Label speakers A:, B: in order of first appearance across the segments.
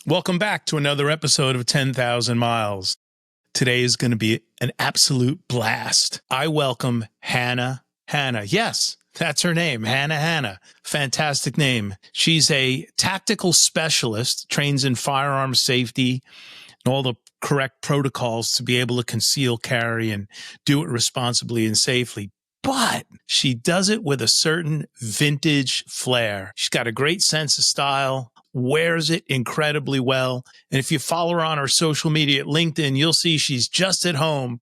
A: Welcome back to another episode of 10,000 Miles. Today is going to be an absolute blast. I welcome Hannah. Yes, that's her name, Hannah. Fantastic name. She's a tactical specialist, trains in firearm safety and all the correct protocols to be able to conceal, carry, and do it responsibly and safely. But she does it with a certain vintage flair. She's got a great sense of style, wears it incredibly well. And if you follow her on her social media at LinkedIn, you'll see she's just at home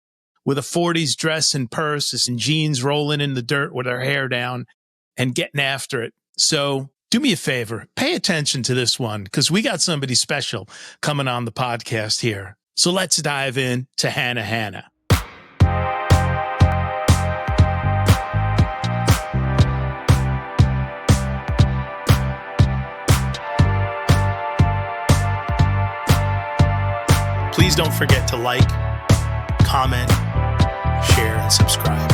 A: with a 40s dress and purse and jeans rolling in the dirt with her hair down and getting after it. So do me a favor, pay attention to this one because we got somebody special coming on the podcast here. So let's dive in to Hannah. Please don't forget to like, comment, share, and subscribe.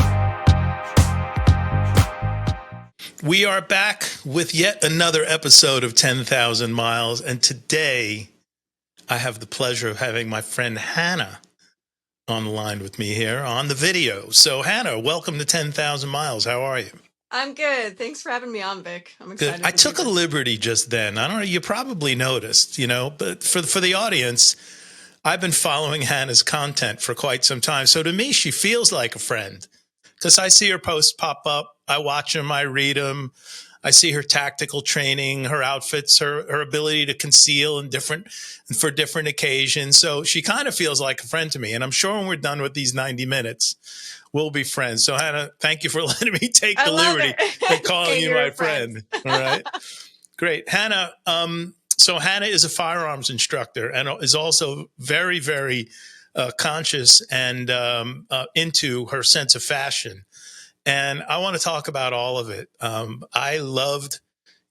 A: We are back with yet another episode of 10,000 Miles, and today I have the pleasure of having my friend Hannah on the line with me here on the video. So Hannah, welcome to 10,000 Miles. How are you?
B: I'm good. Thanks for having me on, Vic. I'm excited.
A: Good. I took a liberty just then. I don't know, you probably noticed, but for the audience, I've been following Hannah's content for quite some time. So to me, she feels like a friend because I see her posts pop up. I watch them. I read them. I see her tactical training, her outfits, her ability to conceal for different occasions. So she kind of feels like a friend to me. And I'm sure when we're done with these 90 minutes, we'll be friends. So Hannah, thank you for letting me take the liberty of calling you my friend. All right. Great. Hannah, so Hannah is a firearms instructor and is also very, very conscious and into her sense of fashion. And I want to talk about all of it. I loved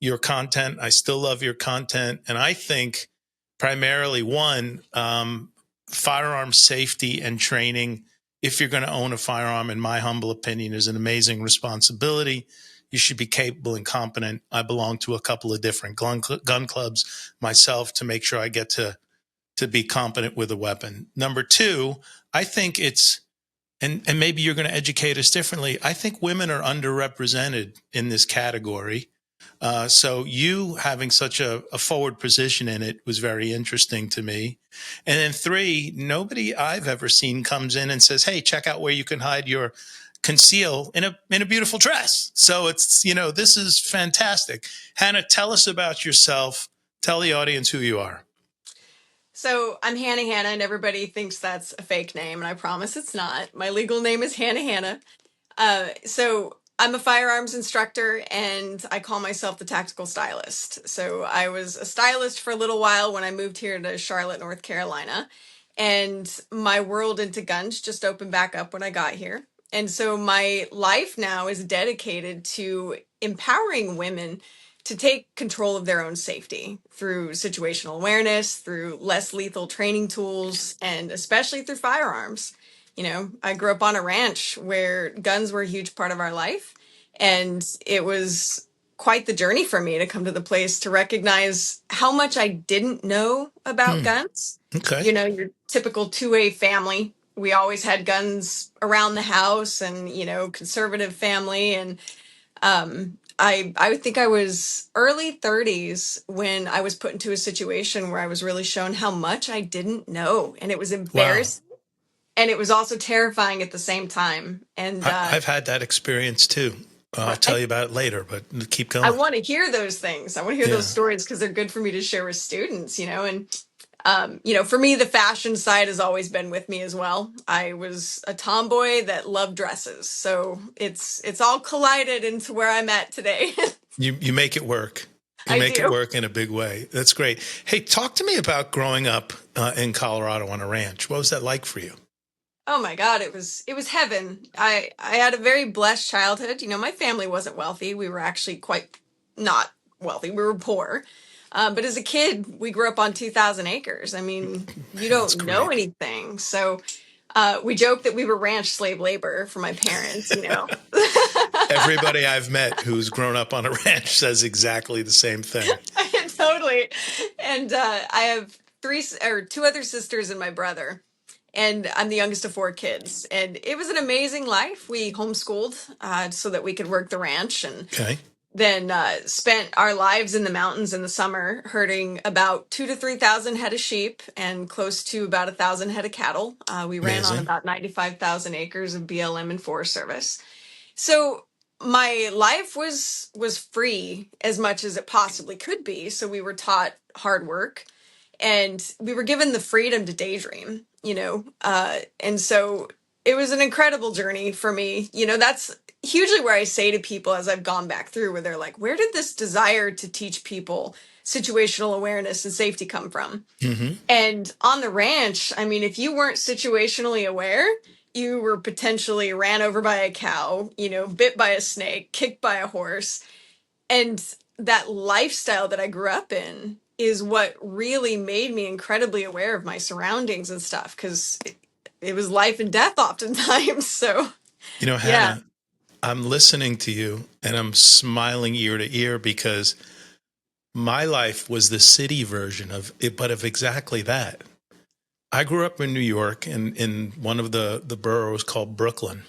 A: your content. I still love your content. And I think primarily firearm safety and training, if you're going to own a firearm, in my humble opinion, is an amazing responsibility. You should be capable and competent. I belong to a couple of different gun clubs myself to make sure I get to be competent with a weapon. Number two, I think it's, and maybe you're going to educate us differently. I think women are underrepresented in this category. So you having such a forward position in it was very interesting to me. And then three, nobody I've ever seen comes in and says, hey, check out where you can hide your conceal in a beautiful dress. So it's, this is fantastic. Hannah, tell us about yourself. Tell the audience who you are.
B: So I'm Hannah, and everybody thinks that's a fake name, and I promise it's not. My legal name is Hannah. So I'm a firearms instructor, and I call myself the tactical stylist. So I was a stylist for a little while when I moved here to Charlotte, North Carolina, and my world into guns just opened back up when I got here. And so my life now is dedicated to empowering women to take control of their own safety through situational awareness, through less lethal training tools, and especially through firearms. I grew up on a ranch where guns were a huge part of our life, and it was quite the journey for me to come to the place to recognize how much I didn't know about guns.
A: Okay.
B: Your typical 2A family. We always had guns around the house and, conservative family. And I think I was early 30s when I was put into a situation where I was really shown how much I didn't know. And it was embarrassing. Wow. And it was also terrifying at the same time. And
A: I've had that experience too. I'll tell you about it later, but keep going.
B: I want to hear those things. I want to hear those stories because they're good for me to share with students, And for me, the fashion side has always been with me as well. I was a tomboy that loved dresses. So it's all collided into where I'm at today.
A: You make it work. You make it work in a big way. That's great. Hey, talk to me about growing up in Colorado on a ranch. What was that like for you?
B: Oh my God, it was heaven. I had a very blessed childhood. My family wasn't wealthy. We were actually quite not wealthy. We were poor. But as a kid, we grew up on 2,000 acres. I mean, you don't know anything. So we joke that we were ranch slave labor for my parents,
A: Everybody I've met who's grown up on a ranch says exactly the same thing.
B: Totally. And I have two other sisters and my brother. And I'm the youngest of four kids. And it was an amazing life. We homeschooled so that we could work the ranch, and
A: Okay.
B: then spent our lives in the mountains in the summer herding about 2 to 3 thousand head of sheep and close to about 1,000 head of cattle. We ran on
A: Amazing.
B: about 95,000 acres of BLM and Forest Service. So my life was free as much as it possibly could be. So we were taught hard work, and we were given the freedom to daydream, and so it was an incredible journey for me. That's hugely where I say to people as I've gone back through, where they're like, where did this desire to teach people situational awareness and safety come from?
A: Hmm.
B: And on the ranch, I mean, if you weren't situationally aware, you were potentially ran over by a cow, bit by a snake, kicked by a horse. And that lifestyle that I grew up in is what really made me incredibly aware of my surroundings and stuff, because it was life and death oftentimes. So, yeah,
A: Hannah, I'm listening to you and I'm smiling ear to ear because my life was the city version of it, but of exactly that. I grew up in New York in one of the boroughs called Brooklyn.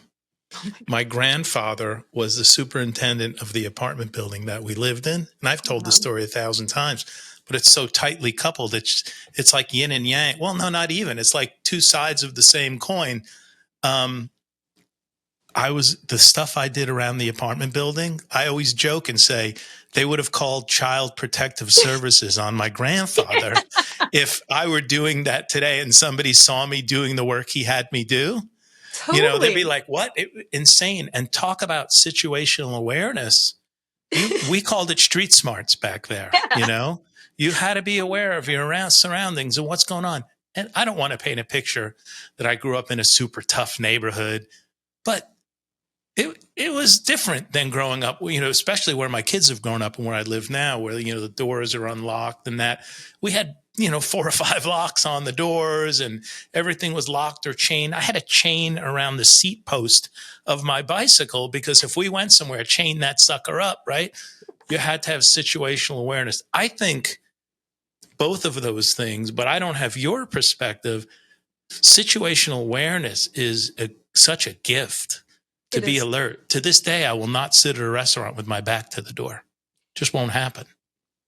A: My grandfather was the superintendent of the apartment building that we lived in. And I've told the
B: wow.
A: story 1,000 times, but it's so tightly coupled. It's like yin and yang. Well, no, not even. It's like two sides of the same coin. Um, the stuff I did around the apartment building, I always joke and say they would have called Child Protective Services on my grandfather if I were doing that today and somebody saw me doing the work he had me do. They'd be
B: Totally.
A: like, what? Insane. And talk about situational awareness. We called it street smarts back there.
B: Yeah,
A: You had to be aware of your surroundings and what's going on. And I don't want to paint a picture that I grew up in a super tough neighborhood, but it was different than growing up, especially where my kids have grown up and where I live now, where, the doors are unlocked and that we had, 4 or 5 locks on the doors and everything was locked or chained. I had a chain around the seat post of my bicycle because if we went somewhere, chain that sucker up, right? You had to have situational awareness. I think both of those things, but I don't have your perspective. Situational awareness is such a gift to
B: it
A: be
B: is.
A: alert. To this day, I will not sit at a restaurant with my back to the door. Just won't happen.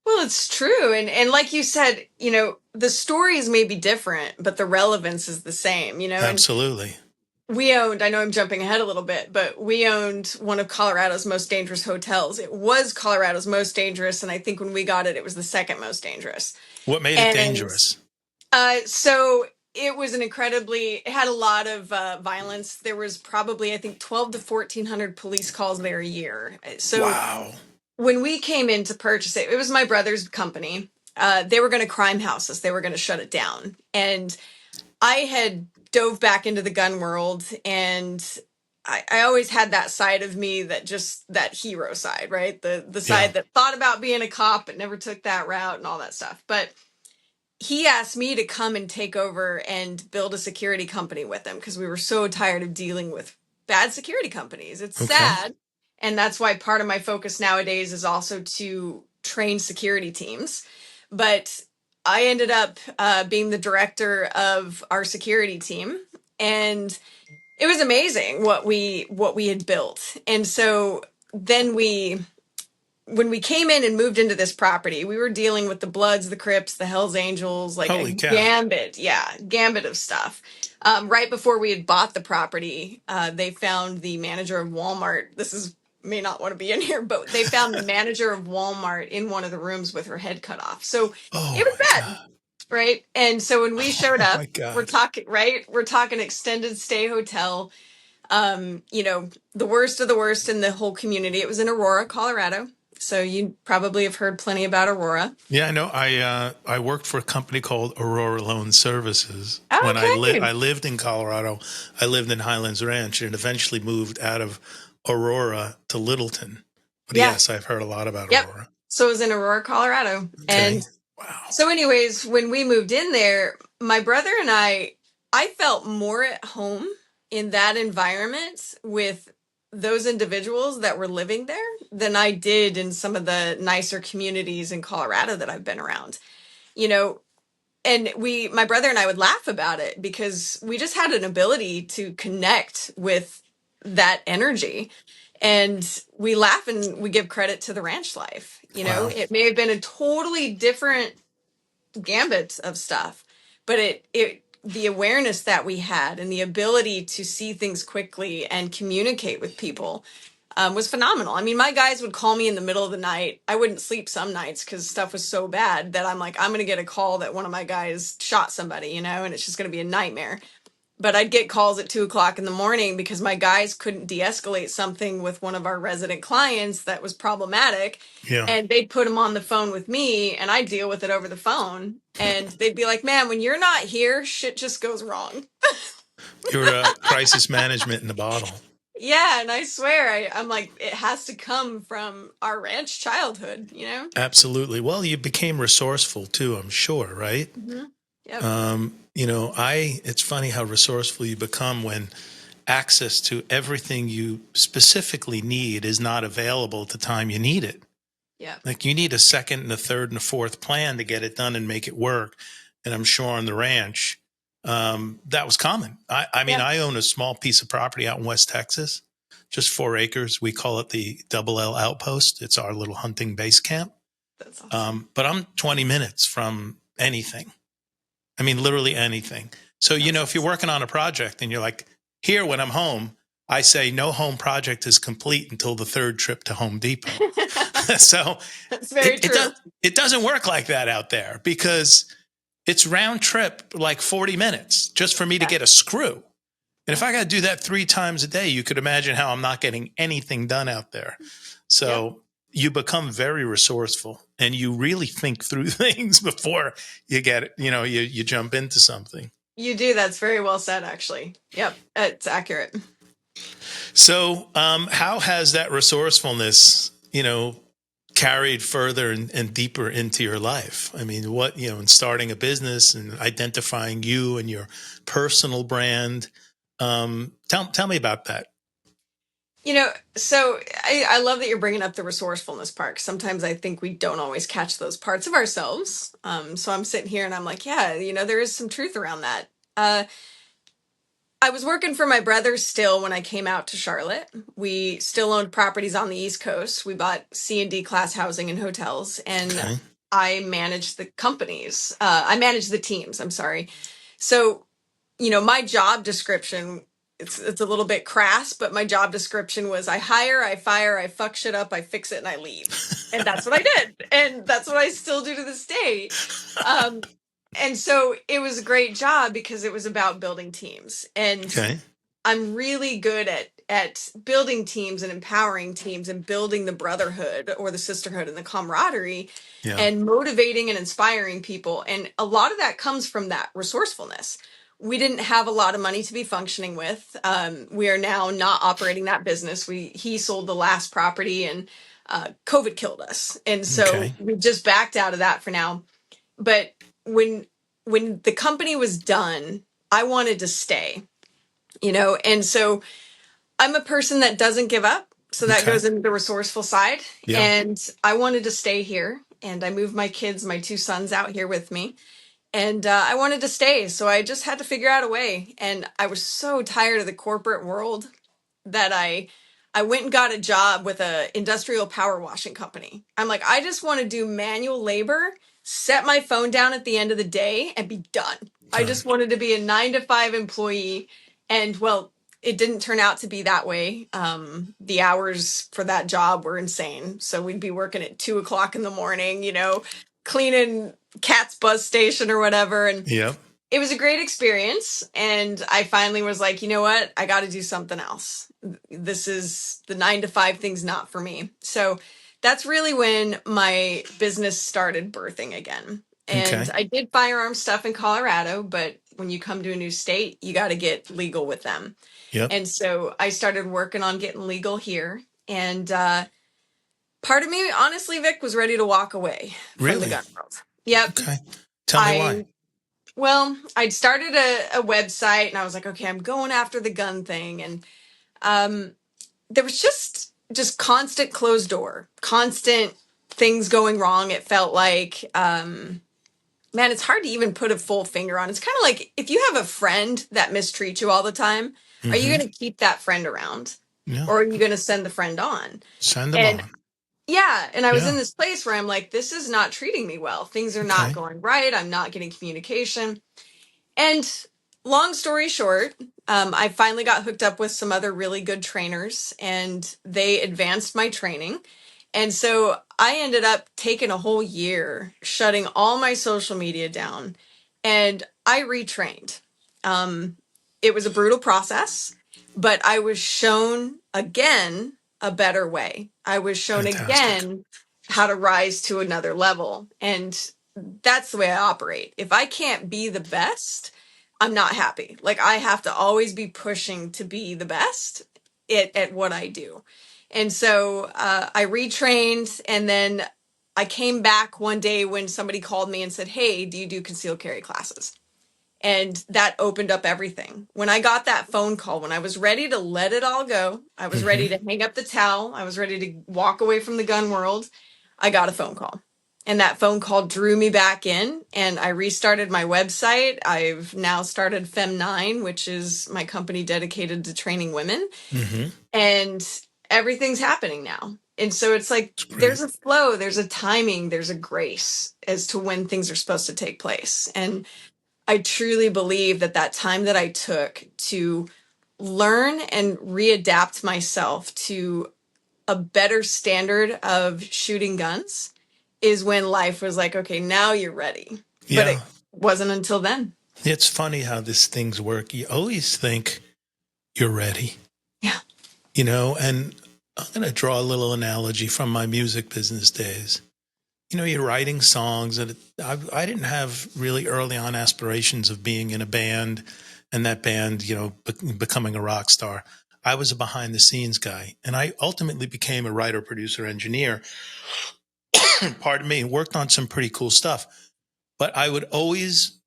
B: Well, it's true. And like you said, the stories may be different, but the relevance is the same, and
A: Absolutely.
B: I know I'm jumping ahead a little bit, but we owned one of Colorado's most dangerous hotels. It was Colorado's most dangerous, and I think when we got it, it was the second most dangerous.
A: What made it
B: And
A: dangerous?
B: so it had a lot of violence. There was probably, I think, 12 to 1,400 police calls there a year. So
A: Wow.
B: when we came in to purchase it, it was my brother's company. They were going to crime house us. They were going to shut it down. And I had dove back into the gun world, and I always had that side of me that hero side, right? The
A: Yeah.
B: side that thought about being a cop but never took that route and all that stuff. But he asked me to come and take over and build a security company with him because we were so tired of dealing with bad security companies. It's
A: Okay.
B: sad. And that's why part of my focus nowadays is also to train security teams. But I ended up being the director of our security team. And it was amazing what we had built. And so then when we came in and moved into this property, we were dealing with the Bloods, the Crips, the Hells Angels, like a
A: Holy cow.
B: gambit of stuff. Right before we had bought the property, they found the manager of Walmart. May not want to be in here, but they found the manager of Walmart in one of the rooms with her head cut off. So
A: Oh
B: it was
A: my
B: bad,
A: God.
B: right? And so when we showed
A: Oh
B: up,
A: my
B: we're
A: God.
B: talking, right? We're talking extended stay hotel, the worst of the worst in the whole community. It was in Aurora, Colorado. So you probably have heard plenty about Aurora.
A: Yeah, I know. I worked for a company called Aurora Loan Services when
B: Okay.
A: I lived in Colorado. I lived in Highlands Ranch and eventually moved out of Aurora to Littleton. But
B: Yeah.
A: yes, I've heard a lot about
B: Yep.
A: Aurora.
B: So it was in Aurora, Colorado.
A: Okay.
B: And
A: Wow.
B: so anyways, when we moved in there, my brother and I felt more at home in that environment with those individuals that were living there than I did in some of the nicer communities in Colorado that I've been around. You know, and my brother and I would laugh about it because we just had an ability to connect with that energy. And we laugh and we give credit to the ranch life. You know,
A: Wow.
B: it may have been a totally different gambit of stuff, but the awareness that we had and the ability to see things quickly and communicate with people was phenomenal. I mean, my guys would call me in the middle of the night. I wouldn't sleep some nights because stuff was so bad that I'm like, I'm going to get a call that one of my guys shot somebody, you know, and it's just going to be a nightmare. But I'd get calls at 2 o'clock in the morning because my guys couldn't de-escalate something with one of our resident clients that was problematic.
A: Yeah.
B: And they'd put them on the phone with me and I'd deal with it over the phone. And they'd be like, man, when you're not here, shit just goes wrong.
A: You're crisis management in the bottle.
B: Yeah, and I swear, I'm like, it has to come from our ranch childhood, you know?
A: Absolutely. Well, you became resourceful too, I'm sure, right?
B: Mm-hmm. Yep.
A: It's funny how resourceful you become when access to everything you specifically need is not available at the time you need it.
B: Yep.
A: Like you need a second and a third and a fourth plan to get it done and make it work. And I'm sure on the ranch, that was common. I mean,
B: Yep.
A: I own a small piece of property out in West Texas, just 4 acres. We call it the Double L Outpost. It's our little hunting base camp.
B: That's awesome.
A: But I'm 20 minutes from anything. I mean, literally anything. So,
B: That's
A: if you're working on a project and you're like, here, when I'm home, I say no home project is complete until the third trip to Home Depot. So
B: That's very true.
A: it doesn't work like that out there because it's round trip, like 40 minutes just for me to
B: Yeah.
A: get a screw. And if I got to do that 3 times a day, you could imagine how I'm not getting anything done out there. So you become very resourceful and you really think through things before you get it. You jump into something.
B: You do. That's very well said, actually. Yep. It's accurate.
A: So how has that resourcefulness, carried further and deeper into your life? I mean, in starting a business and identifying you and your personal brand. Tell me about that.
B: So I love that you're bringing up the resourcefulness part. Sometimes I think we don't always catch those parts of ourselves. So I'm sitting here and I'm like, yeah, there is some truth around that. I was working for my brother still when I came out to Charlotte. We still owned properties on the East Coast. We bought C and D class housing and hotels, and
A: Okay.
B: I managed the companies. I managed the teams. I'm sorry. So, my job description, it's a little bit crass, but my job description was I hire, I fire, I fuck shit up, I fix it, and I leave. And that's what I did. And that's what I still do to this day. And so it was a great job because it was about building teams. And
A: Okay.
B: I'm really good at building teams and empowering teams and building the brotherhood or the sisterhood and the camaraderie
A: Yeah.
B: and motivating and inspiring people. And a lot of that comes from that resourcefulness. We didn't have a lot of money to be functioning with. We are now not operating that business. He sold the last property and COVID killed us. And so
A: Okay.
B: we just backed out of that for now. But when the company was done, I wanted to stay, and so I'm a person that doesn't give up. So that
A: Okay.
B: goes into the resourceful side.
A: Yeah.
B: And I wanted to stay here, and I moved my kids, my 2 sons, out here with me. And I wanted to stay, so I just had to figure out a way. And I was so tired of the corporate world that I went and got a job with a industrial power washing company. I'm like, I just want to do manual labor, set my phone down at the end of the day, and be done. I just wanted to be a 9 to 5 employee. And well, it didn't turn out to be that way. The hours for that job were insane. So we'd be working at 2 o'clock in the morning, cleaning Cat's bus station or whatever. And
A: Yep.
B: it was a great experience. And I finally was like, you know what? I got to do something else. This is the 9 to 5 thing's not for me. So that's really when my business started birthing again. And
A: Okay.
B: I did firearm stuff in Colorado, but when you come to a new state, you got to get legal with them.
A: Yep.
B: And so I started working on getting legal here. And part of me, honestly, Vic, was ready to walk away from the
A: Really?
B: gun world. Yep.
A: Okay. Tell me why.
B: Well, I'd started a website and I was like, okay, I'm going after the gun thing. And there was just constant closed door, constant things going wrong. It felt like, man, it's hard to even put a full finger on. It's kind of like if you have a friend that mistreats you all the time, are you
A: Mm-hmm.
B: going to keep that friend around,
A: Yeah.
B: or are you going to send the friend on?
A: Send them
B: And
A: on.
B: yeah, and I was in
A: Yeah.
B: this place where I'm like, this is not treating me well. Things are not
A: Okay.
B: going right. I'm not getting communication. And long story short, I finally got hooked up with some other really good trainers, and they advanced my training. And so I ended up taking a whole year shutting all my social media down, and I retrained. Um, it was a brutal process, but I was shown again a better way. I was shown
A: Fantastic.
B: again how to rise to another level. And that's the way I operate. If I can't be the best, I'm not happy. Like I have to always be pushing to be the best at what I do. And so I retrained, and then I came back one day when somebody called me and said, "Hey, do you do concealed carry classes?" And that opened up everything. When I got that phone call, when I was ready to let it all go, I was
A: Mm-hmm.
B: ready to hang up the towel, I was ready to walk away from the gun world, I got a phone call. And that phone call drew me back in, and I restarted my website. I've now started Fem9, which is my company dedicated to training women.
A: Mm-hmm.
B: And everything's happening now. And so it's like
A: It's
B: there's
A: great.
B: a flow, there's a timing, there's a grace as to when things are supposed to take place. And I truly believe that that time that I took to learn and readapt myself to a better standard of shooting guns is when life was like, okay, now you're ready. But
A: Yeah.
B: it wasn't until then.
A: It's funny how these things work. You always think you're ready,
B: Yeah.
A: and I'm going to draw a little analogy from my music business days. You're writing songs, and I didn't have really early on aspirations of being in a band and that band, becoming a rock star. I was a behind the scenes guy, and I ultimately became a writer, producer, engineer, pardon me, and worked on some pretty cool stuff. But I would always,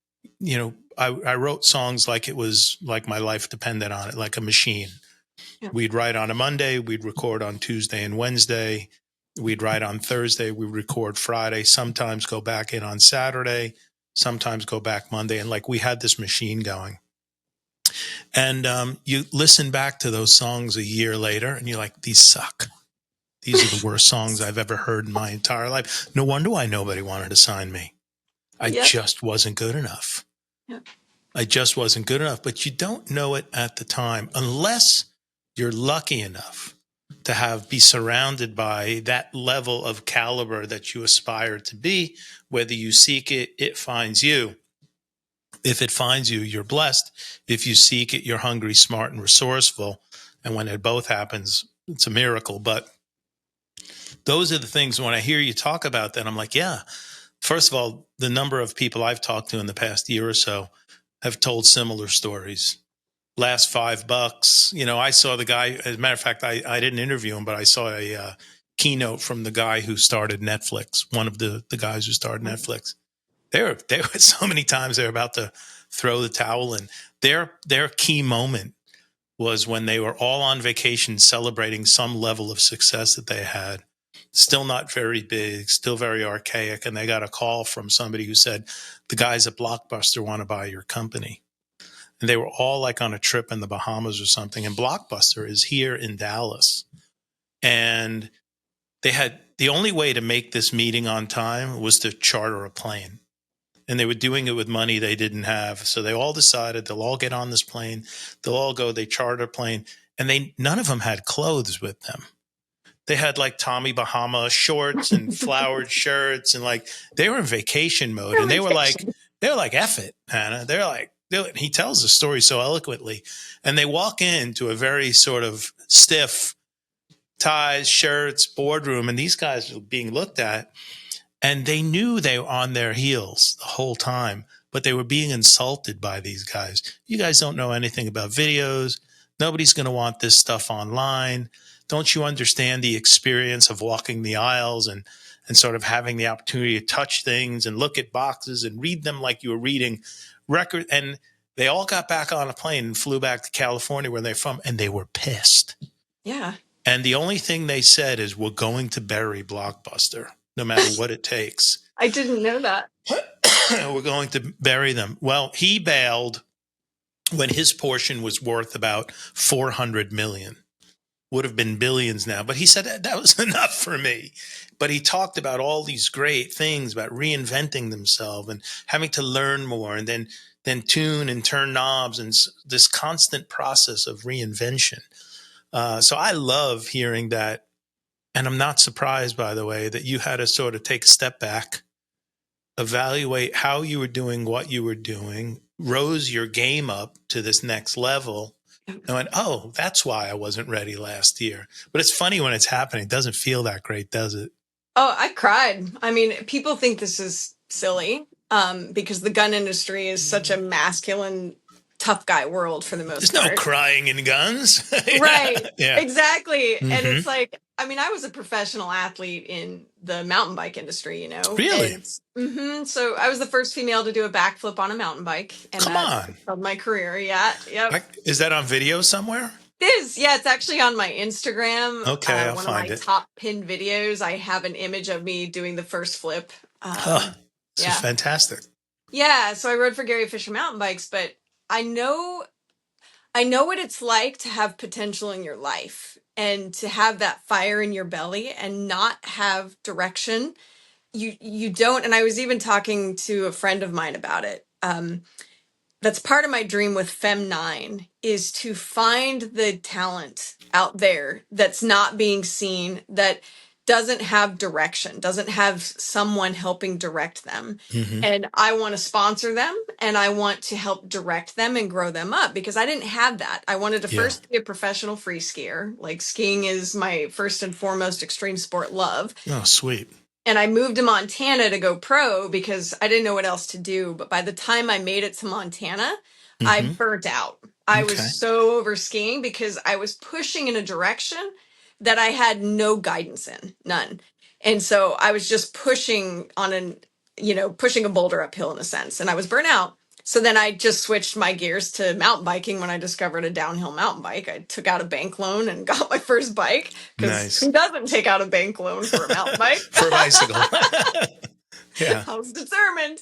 A: I wrote songs like it was like my life depended on it, like a machine.
B: Yeah.
A: We'd write on a Monday, we'd record on Tuesday and Wednesday. We'd write on Thursday, we'd record Friday, sometimes go back in on Saturday, sometimes go back Monday. And like we had this machine going. And you listen back to those songs a year later and you're like, these suck. These are the worst songs I've ever heard in my entire life. No wonder why nobody wanted to sign me. I
B: Yep.
A: just wasn't good enough.
B: Yep.
A: I just wasn't good enough. But you don't know it at the time unless you're lucky enough to be surrounded by that level of caliber that you aspire to be. Whether you seek it, it finds you. If it finds you, you're blessed. If you seek it, you're hungry, smart, and resourceful. And when it both happens, it's a miracle. But those are the things when I hear you talk about that, I'm like, yeah. First of all, the number of people I've talked to in the past year or so have told similar stories. Last $5, I saw the guy. As a matter of fact, I didn't interview him, but I saw a keynote from the guy who started Netflix. One of the guys who started Netflix. There were so many times they're about to throw the towel in. Their key moment was when they were all on vacation celebrating some level of success that they had. Still not very big, still very archaic. And they got a call from somebody who said, the guys at Blockbuster want to buy your company. And they were all like on a trip in the Bahamas or something. And Blockbuster is here in Dallas. And they had the only way to make this meeting on time was to charter a plane. And they were doing it with money they didn't have. So they all decided they'll all get on this plane. They'll all go, they charter a plane. And none of them had clothes with them. They had like Tommy Bahama shorts and flowered shirts, and like they were in vacation mode. And they were like, F it, Hannah. They're like, do it. He tells the story so eloquently. And they walk into a very sort of stiff ties, shirts, boardroom, and these guys were being looked at. And they knew they were on their heels the whole time, but they were being insulted by these guys. You guys don't know anything about videos. Nobody's going to want this stuff online. Don't you understand the experience of walking the aisles and sort of having the opportunity to touch things and look at boxes and read them like you were reading record? And they all got back on a plane and flew back to California where they're from, and they were pissed.
B: Yeah.
A: And the only thing they said is, we're going to bury Blockbuster, no matter what it takes.
B: I didn't know that.
A: We're going to bury them. Well, he bailed when his portion was worth about 400 million. Would have been billions now. But he said that was enough for me. But he talked about all these great things about reinventing themselves and having to learn more, and then tune and turn knobs, and this constant process of reinvention. So I love hearing that. And I'm not surprised, by the way, that you had to sort of take a step back, evaluate how you were doing what you were doing, rose your game up to this next level, and went, oh, that's why I wasn't ready last year. But it's funny when it's happening. It doesn't feel that great, does it?
B: Oh, I cried. I mean, people think this is silly, because the gun industry is such a masculine, tough guy world for the most
A: There's no
B: part.
A: crying in guns.
B: Right.
A: Yeah.
B: Exactly. And
A: Mm-hmm.
B: it's like, I mean, I was a professional athlete in the mountain bike industry,
A: Really?
B: and so I was the first female to do a backflip on a mountain bike, and
A: Come
B: that
A: on.
B: propelled my career. Yeah. Yep.
A: Is that on video somewhere?
B: It is. Yeah. It's actually on my Instagram.
A: Okay, I'll
B: One of my
A: find it.
B: top pinned videos. I have an image of me doing the first flip.
A: Huh. This is
B: Yeah.
A: fantastic.
B: Yeah. So I rode for Gary Fisher mountain bikes, but I know I know what it's like to have potential in your life and to have that fire in your belly and not have direction. You don't. And I was even talking to a friend of mine about it. That's part of my dream with Fem9 is to find the talent out there that's not being seen, that doesn't have direction, doesn't have someone helping direct them.
A: Mm-hmm.
B: And I want to sponsor them, and I want to help direct them and grow them up, because I didn't have that. I wanted to
A: Yeah.
B: first be a professional free skier. Like, skiing is my first and foremost extreme sport love.
A: Oh, sweet.
B: And I moved to Montana to go pro because I didn't know what else to do. But by the time I made it to Montana, I
A: Mm-hmm.
B: burnt out. I was
A: Okay.
B: so over skiing because I was pushing in a direction that I had no guidance in, none. And so I was just pushing on pushing a boulder uphill in a sense. And I was burnt out. So then I just switched my gears to mountain biking when I discovered a downhill mountain bike. I took out a bank loan and got my first bike, because
A: Nice.
B: who doesn't take out a bank loan for a mountain bike?
A: For a bicycle. Yeah.
B: I was determined,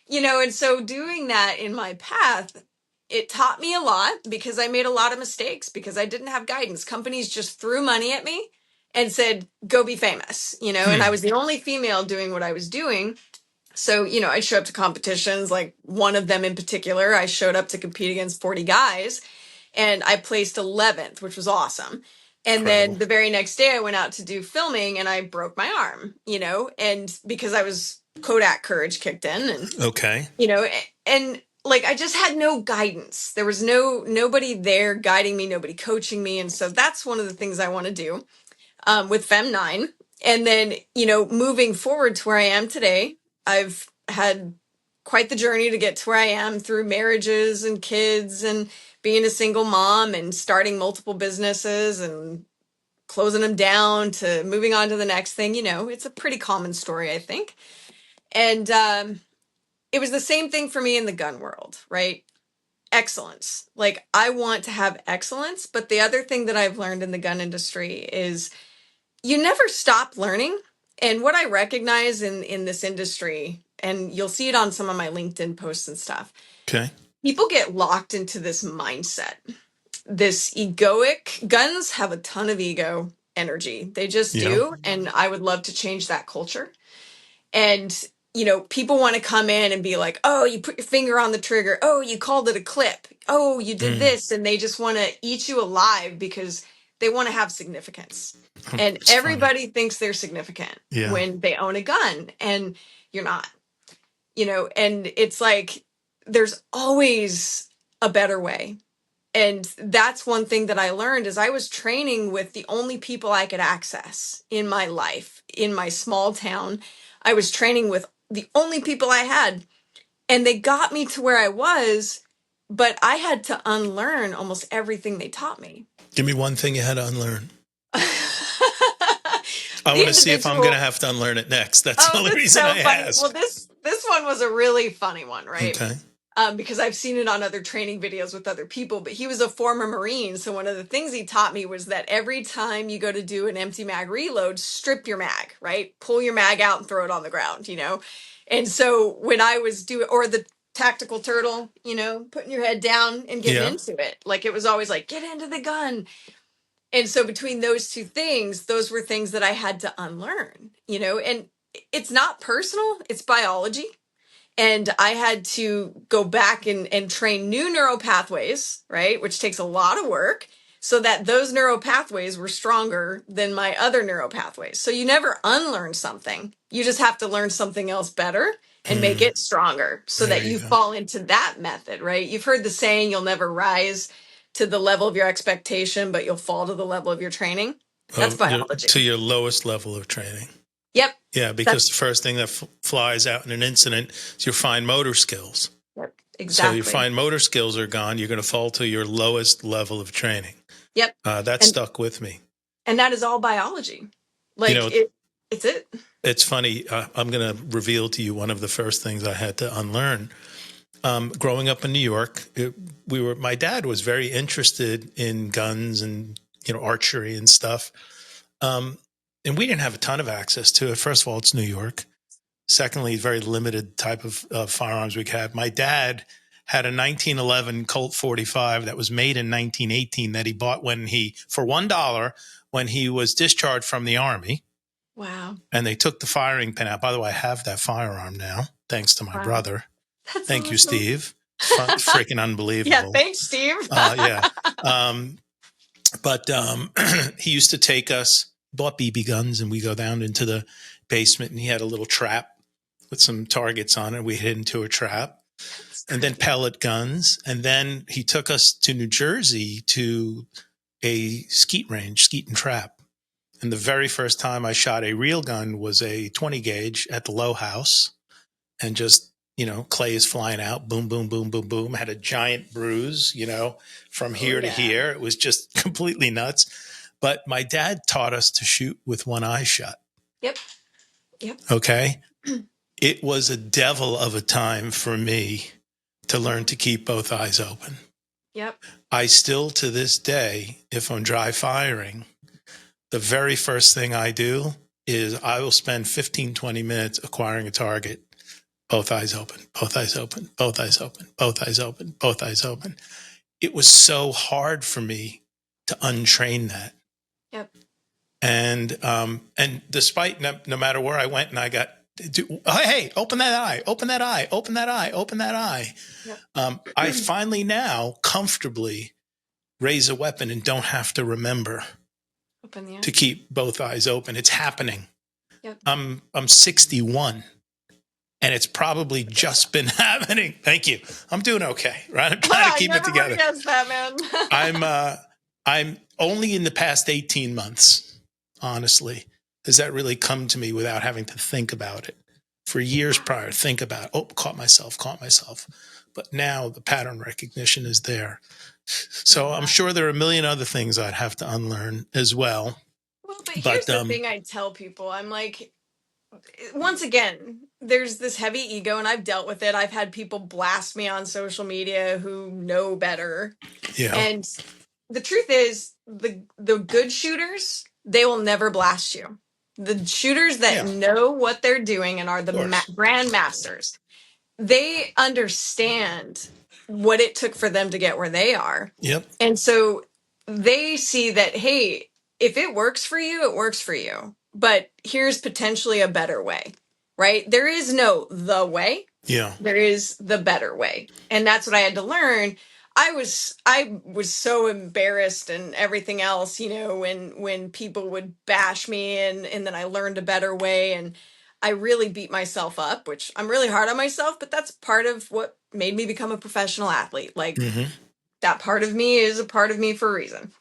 B: and so doing that in my path, it taught me a lot because I made a lot of mistakes because I didn't have guidance. Companies just threw money at me and said, go be famous, and I was the only female doing what I was doing. So, I showed up to competitions, like one of them in particular. I showed up to compete against 40 guys and I placed 11th, which was awesome. And
A: Incredible.
B: then the very next day I went out to do filming and I broke my arm, and because I was Kodak courage kicked in, and,
A: Okay.
B: and like, I just had no guidance. There was nobody there guiding me, nobody coaching me. And so that's one of the things I want to do with Fem9. And then, moving forward to where I am today, I've had quite the journey to get to where I am through marriages and kids and being a single mom and starting multiple businesses and closing them down to moving on to the next thing. It's a pretty common story, I think. And it was the same thing for me in the gun world, right? Excellence. Like, I want to have excellence. But the other thing that I've learned in the gun industry is you never stop learning. And what I recognize in this industry, and you'll see it on some of my LinkedIn posts and stuff,
A: Okay.
B: people get locked into this mindset, this egoic. Guns have a ton of ego energy. They just
A: Yeah.
B: do. And I would love to change that culture. And, people want to come in and be like, oh, you put your finger on the trigger. Oh, you called it a clip. Oh, you did this. And they just want to eat you alive because they want to have significance. And
A: It's
B: everybody thinks they're significant
A: Yeah.
B: when they own a gun, and you're not, and it's like, there's always a better way. And that's one thing that I learned is I was training with the only people I could access in my life, in my small town. I was training with the only people I had, and they got me to where I was, but I had to unlearn almost everything they taught me.
A: Give me one thing you had to unlearn.
B: The
A: I want to see if I'm
B: individual-
A: going to have to unlearn it next. That's the only
B: that's
A: reason
B: so
A: I
B: funny.
A: asked.
B: Well, this one was a really funny one, right?
A: Okay.
B: because I've seen it on other training videos with other people, but he was a former Marine. So one of the things he taught me was that every time you go to do an empty mag reload, strip your mag, right? Pull your mag out and throw it on the ground, you know? And so when I was doing, or the tactical turtle, you know, putting your head down and getting
A: Yeah.
B: into it, like it was always like, get into the gun. And so between those two things, those were things that I had to unlearn, you know, and it's not personal, it's biology. And I had to go back and train new neural pathways, right? Which takes a lot of work so that those neural pathways were stronger than my other neural pathways. So you never unlearn something. You just have to learn something else better and make
A: Mm,
B: it stronger so
A: there
B: that
A: you
B: you
A: go.
B: fall into that method, right? You've heard the saying, you'll never rise to the level of your expectation, but you'll fall to the level of your training. That's biology.
A: To your lowest level of training.
B: Yep.
A: Yeah, because
B: That's
A: the first thing that flies out in an incident is your fine motor skills.
B: yep,
A: So your
B: exactly.
A: fine motor skills are gone. You're going to fall to your lowest level of training.
B: Yep.
A: That
B: And
A: stuck with me.
B: and that is all biology.
A: You
B: Like
A: know,
B: it's it.
A: it's funny. I'm going to reveal to you one of the first things I had to unlearn. Growing up in New York, my dad was very interested in guns and, archery and stuff. And we didn't have a ton of access to it. First of all, it's New York. Secondly, very limited type of firearms we had. My dad had a 1911 Colt 45 that was made in 1918 that he bought for $1 when he was discharged from the Army.
B: Wow.
A: And they took the firing pin out. By the way, I have that firearm now, thanks to my
B: Wow.
A: brother.
B: That's
A: Thank you,
B: awesome.
A: Steve. It's freaking
B: Yeah,
A: unbelievable.
B: thanks, Steve.
A: Yeah. But he used to take us, bought BB guns, and we go down into the basement, and he had a little trap with some targets on it. We hid into a trap,
B: That's
A: and then
B: great.
A: pellet guns. And then he took us to New Jersey to a skeet range, skeet and trap. And the very first time I shot a real gun was a 20 gauge at the Low House, and just, clay is flying out, boom, boom, boom, boom, boom. Had a giant bruise, from
B: Oh
A: here to
B: yeah.
A: here. It was just completely nuts. But my dad taught us to shoot with one eye shut.
B: Yep. Yep.
A: Okay. It was a devil of a time for me to learn to keep both eyes open.
B: Yep.
A: I still, to this day, if I'm dry firing, the very first thing I do is I will spend 15, 20 minutes acquiring a target. Both eyes open, both eyes open, both eyes open, both eyes open, both eyes open. It was so hard for me to untrain that.
B: Yep.
A: And despite no matter where I went and I got, hey, open that eye, open that eye, open that eye, open that eye.
B: Yep.
A: I finally now comfortably raise a weapon and don't have to remember
B: Open the
A: to
B: eye.
A: keep both eyes open. It's happening.
B: Yep.
A: I'm 61. And it's probably just been happening. Thank you. I'm doing okay, right? I'm trying to
B: I
A: keep it
B: never went
A: together.
B: against that, man.
A: I'm only in the past 18 months, honestly, has that really come to me without having to think about it. For years prior, think about, caught myself. But now the pattern recognition is there. So I'm sure there are a million other things I'd have to unlearn as well.
B: Well, but here's
A: But
B: the thing I tell people. I'm like, once again, there's this heavy ego, and I've dealt with it. I've had people blast me on social media who know better.
A: yeah,
B: And the truth is, the good shooters, they will never blast you. The shooters that
A: yeah, of
B: know what they're doing and are the
A: course.
B: grand masters, they understand what it took for them to get where they are.
A: Yep.
B: And so they see that, hey, if it works for you, it works for you. But here's potentially a better way, right? There is no the way.
A: Yeah.
B: There is the better way. And that's what I had to learn. I was so embarrassed and everything else, when people would bash me and then I learned a better way, and I really beat myself up, which I'm really hard on myself, but that's part of what made me become a professional athlete. Like,
A: Mm-hmm.
B: that part of me is a part of me for a reason.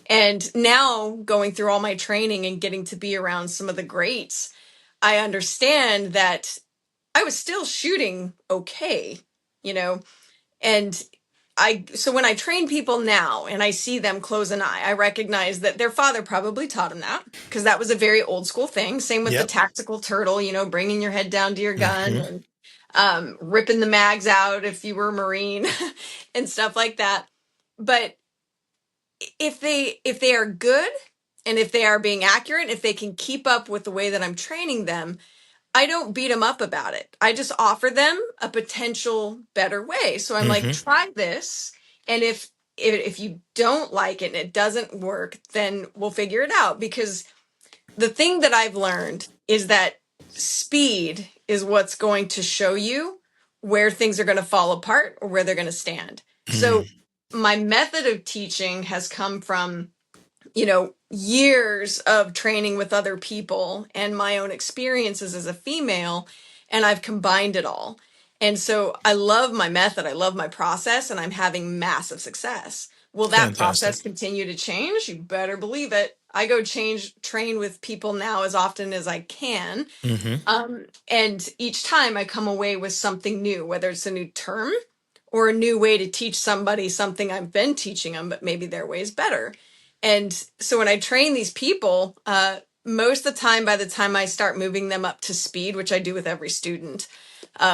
B: And now going through all my training and getting to be around some of the greats, I understand that I was still shooting okay, you know, and so when I train people now and I see them close an eye, I recognize that their father probably taught them that, because that was a very old school thing. Same with the
A: Yep.
B: tactical turtle, bringing your head down to your gun.
A: Mm-hmm.
B: And ripping the mags out if you were a Marine and stuff like that. But if they are good and if they are being accurate, if they can keep up with the way that I'm training them, I don't beat them up about it. I just offer them a potential better way. So I'm like,
A: Mm-hmm.
B: try this. And if you don't like it and it doesn't work, then we'll figure it out. Because the thing that I've learned is that speed is what's going to show you where things are going to fall apart or where they're going to stand. So
A: Mm-hmm.
B: my method of teaching has come from, years of training with other people and my own experiences as a female, and I've combined it all. And so I love my method, I love my process, and I'm having massive success. Will that
A: Fantastic.
B: process continue to change? You better believe it. I go train with people now as often as I can.
A: Mm-hmm.
B: And each time I come away with something new, whether it's a new term or a new way to teach somebody something I've been teaching them, but maybe their way is better. And so when I train these people, most of the time, by the time I start moving them up to speed, which I do with every student,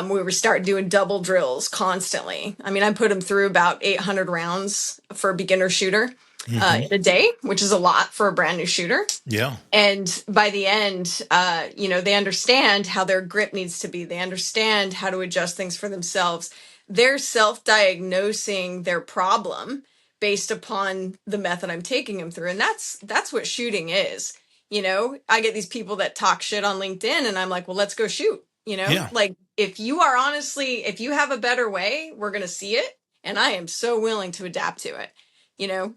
B: we start doing double drills constantly. I mean, I put them through about 800 rounds for a beginner shooter
A: Mm-hmm.
B: in a day, which is a lot for a brand new shooter.
A: Yeah.
B: And by the end, they understand how their grip needs to be. They understand how to adjust things for themselves. They're self-diagnosing their problem based upon the method I'm taking them through. And that's what shooting is. I get these people that talk shit on LinkedIn and I'm like, well, let's go shoot.
A: Yeah.
B: Like if you have a better way, we're going to see it. And I am so willing to adapt to it, you know?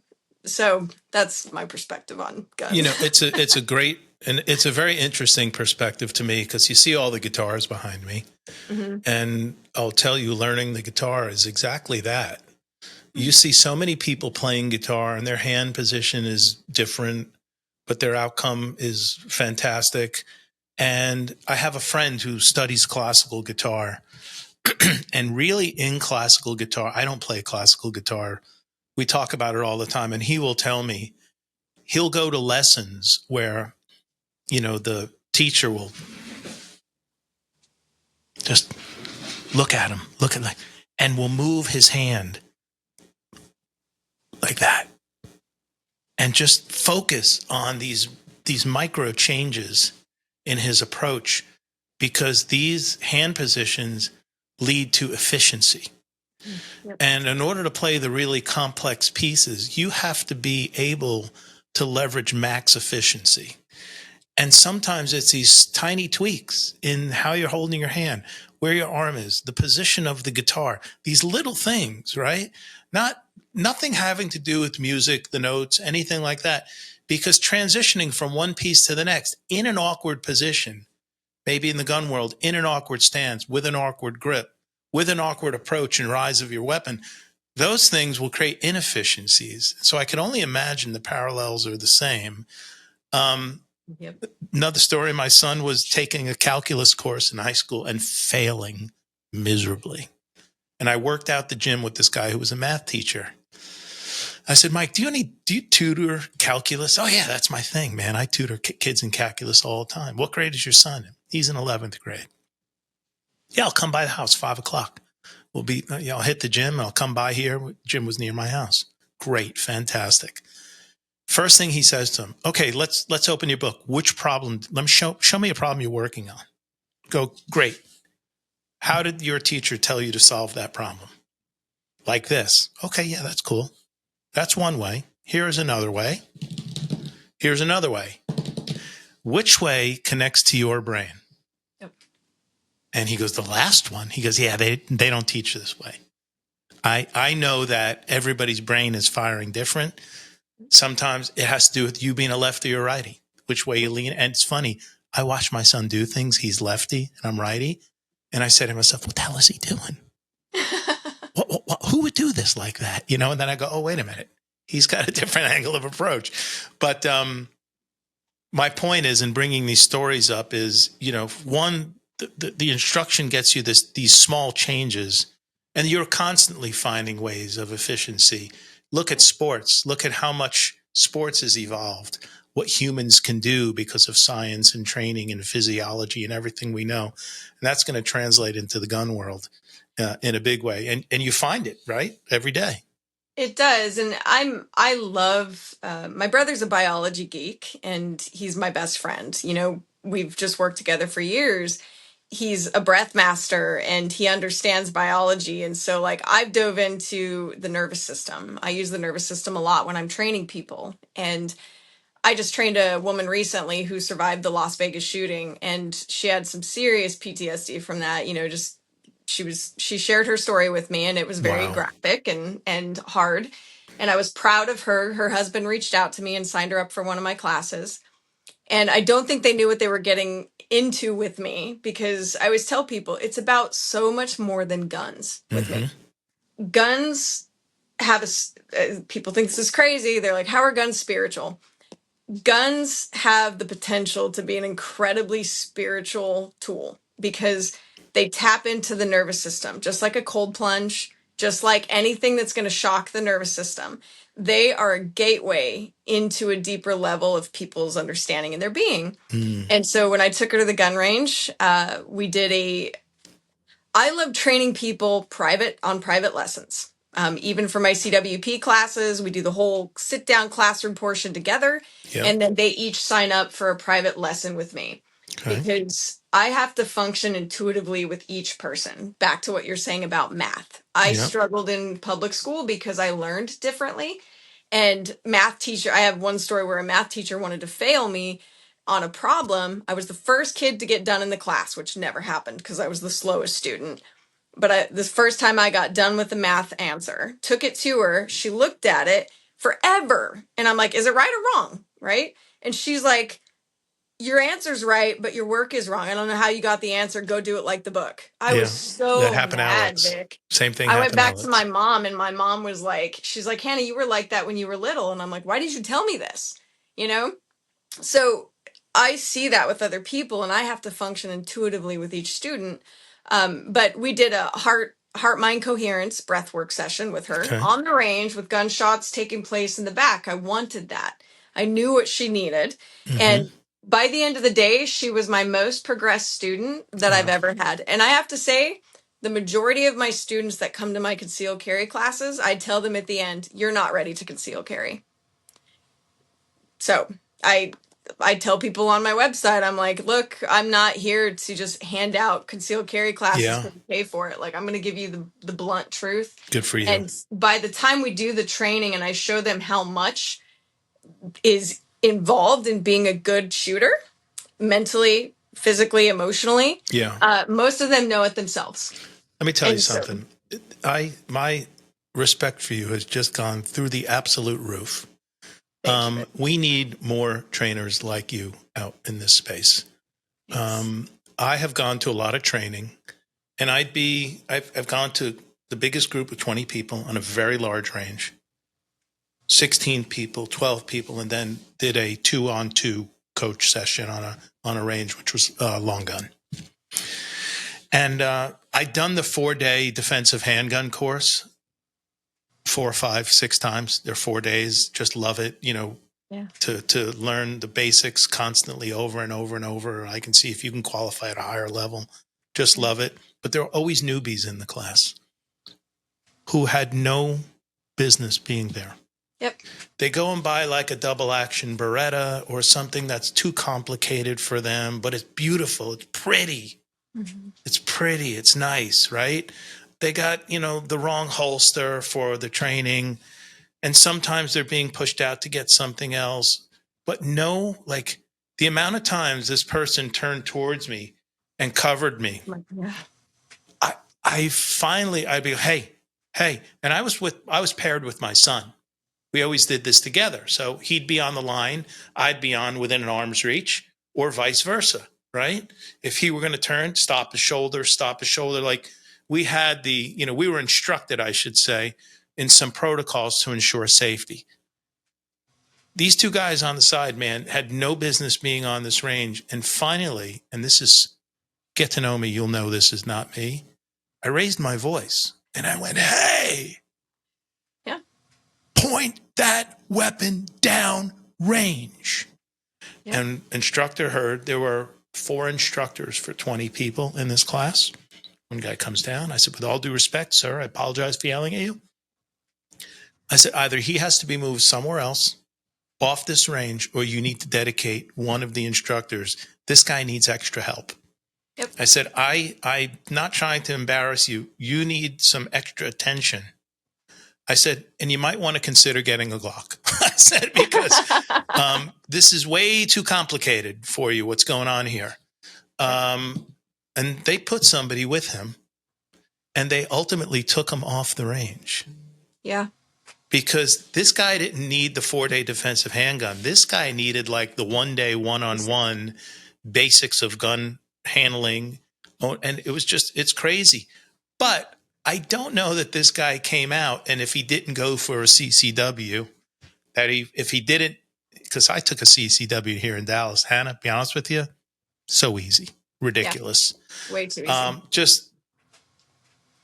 B: So that's my perspective on guns.
A: It's a great and it's a very interesting perspective to me because you see all the guitars behind me.
B: Hmm.
A: And I'll tell you, learning the guitar is exactly that. You see so many people playing guitar and their hand position is different, but their outcome is fantastic. And I have a friend who studies classical guitar. And really, in classical guitar, I don't play classical guitar. We talk about it all the time. And he will tell me he'll go to lessons where, the teacher will just look at like, and will move his hand like that and just focus on these micro changes in his approach because these hand positions lead to efficiency.
B: Yep.
A: And in order to play the really complex pieces, you have to be able to leverage max efficiency. And sometimes it's these tiny tweaks in how you're holding your hand, where your arm is, the position of the guitar, these little things, right? Nothing having to do with music, the notes, anything like that. Because transitioning from one piece to the next in an awkward position, maybe in the gun world, in an awkward stance, with an awkward grip, with an awkward approach and rise of your weapon, those things will create inefficiencies. So I can only imagine the parallels are the same.
B: Yep.
A: Another story, my son was taking a calculus course in high school and failing miserably. And I worked out the gym with this guy who was a math teacher. I said, Mike, do you tutor calculus? Oh yeah, that's my thing, man. I tutor kids in calculus all the time. What grade is your son in? He's in 11th grade. Yeah, I'll come by the house 5:00. I'll hit the gym. I'll come by here. Gym was near my house. Great. Fantastic. First thing he says to him, okay, let's open your book. Which problem? Let me show me a problem you're working on. Go, great. How did your teacher tell you to solve that problem? Like this. Okay, yeah, that's cool. That's one way. Here is another way. Here's another way. Which way connects to your brain?
B: Yep.
A: And he goes, the last one. He goes, yeah, they don't teach this way. I know that everybody's brain is firing different. Sometimes it has to do with you being a lefty or righty, which way you lean. And it's funny. I watch my son do things. He's lefty and I'm righty. And I say to myself, what the hell is he doing? Who would do this like that? And then I go, oh, wait a minute. He's got a different angle of approach. But my point is in bringing these stories up is, one, the instruction gets you these small changes and you're constantly finding ways of efficiency. Look at sports. Look at how much sports has evolved. what humans can do because of science and training and physiology and everything we know. And that's going to translate into the gun world in a big way. And you find it, right? Every day.
B: It does. And I love, my brother's a biology geek and he's my best friend. You know, we've just worked together for years. He's a breath master and he understands biology. And so, like, I've dove into the nervous system. I use the nervous system a lot when I'm training people. And I just trained a woman recently who survived the Las Vegas shooting, and she had some serious PTSD from that. You know, just she shared her story with me, and it was very
A: Wow.
B: graphic and hard. And I was proud of her. Her husband reached out to me and signed her up for one of my classes. And I don't think they knew what they were getting into with me, because I always tell people it's about so much more than guns with me. Guns have people think this is crazy. They're like, how are guns spiritual? Guns have the potential to be an incredibly spiritual tool because they tap into the nervous system, just like a cold plunge, just like anything that's going to shock the nervous system. They are a gateway into a deeper level of people's understanding and their being. And so when I took her to the gun range, we did I love training people on private lessons. Even for my CWP classes, we do the whole sit down classroom portion together,
A: Yep.
B: and then they each sign up for a private lesson with me.
A: Okay.
B: Because I have to function intuitively with each person. Back to what you're saying about math. I
A: Yep.
B: struggled in public school because I learned differently. And I have one story where a math teacher wanted to fail me on a problem. I was the first kid to get done in the class, which never happened because I was the slowest student. But this first time I got done with the math answer, took it to her. She looked at it forever. And I'm like, is it right or wrong? Right? And she's like, your answer's right, but your work is wrong. I don't know how you got the answer. Go do it like the book. I was so
A: that happened,
B: mad,
A: Alex.
B: Vic.
A: Same thing
B: I
A: happened,
B: went back
A: Alex.
B: to my mom, and my mom was like, she's like, Hannah, you were like that when you were little. And I'm like, why did you tell me this? You know? So I see that with other people, and I have to function intuitively with each student. But we did a heart mind coherence breathwork session with her on the range with gunshots taking place in the back. I wanted that. I knew what she needed. And by the end of the day, she was my most progressed student that I've ever had. And I have to say, the majority of my students that come to my concealed carry classes, I tell them at the end, you're not ready to conceal carry. So I tell people on my website, I'm like, look, I'm not here to just hand out concealed carry classes to pay for it. Like, I'm going to give you the blunt truth.
A: Good for you.
B: And by the time we do the training and I show them how much is involved in being a good shooter, mentally, physically, emotionally, most of them know it themselves.
A: Let me tell you something. My respect for you has just gone through the absolute roof. We need more trainers like you out in this space. Yes. I have gone to a lot of training, and I've gone to the biggest group of 20 people on a very large range, 16 people, 12 people, and then did a 2-on-2 coach session on a range, which was long gun. And I'd done the 4-day defensive handgun course 4, 5, 6 times. They're 4 days. Just love it. You know, to learn the basics constantly over and over and over. I can see if you can qualify at a higher level. Just love it. But there are always newbies in the class who had no business being there.
B: Yep.
A: They go and buy like a double action Beretta or something that's too complicated for them, but it's beautiful. It's pretty. It's pretty. It's nice, right? They got, the wrong holster for the training. And sometimes they're being pushed out to get something else. But no, like the amount of times this person turned towards me and covered me. I'd be, hey. And I was paired with my son. We always did this together. So he'd be on the line. I'd be on within an arm's reach, or vice versa, right? If he were going to turn, stop his shoulder. Like we had we were instructed, I should say, in some protocols to ensure safety. These 2 guys on the side, man, had no business being on this range. And finally, and this is, get to know me, you'll know this is not me. I raised my voice and I went, hey, point that weapon down range.
B: Yep.
A: And instructor heard there were 4 instructors for 20 people in this class. One guy comes down. I said, with all due respect, sir, I apologize for yelling at you. I said, either he has to be moved somewhere else off this range, or you need to dedicate one of the instructors. This guy needs extra help.
B: Yep.
A: I said, I'm not trying to embarrass you. You need some extra attention. I said, and you might want to consider getting a Glock. I said, because this is way too complicated for you, what's going on here. And they put somebody with him, and they ultimately took him off the range.
B: Yeah.
A: Because this guy didn't need the 4-day defensive handgun. This guy needed like the 1-day one-on-one basics of gun handling. And it was just, it's crazy. But I don't know that this guy came out, and if he didn't go for a CCW, if he didn't, because I took a CCW here in Dallas, Hannah, be honest with you, so easy, ridiculous.
B: Yeah. Way too easy.
A: Just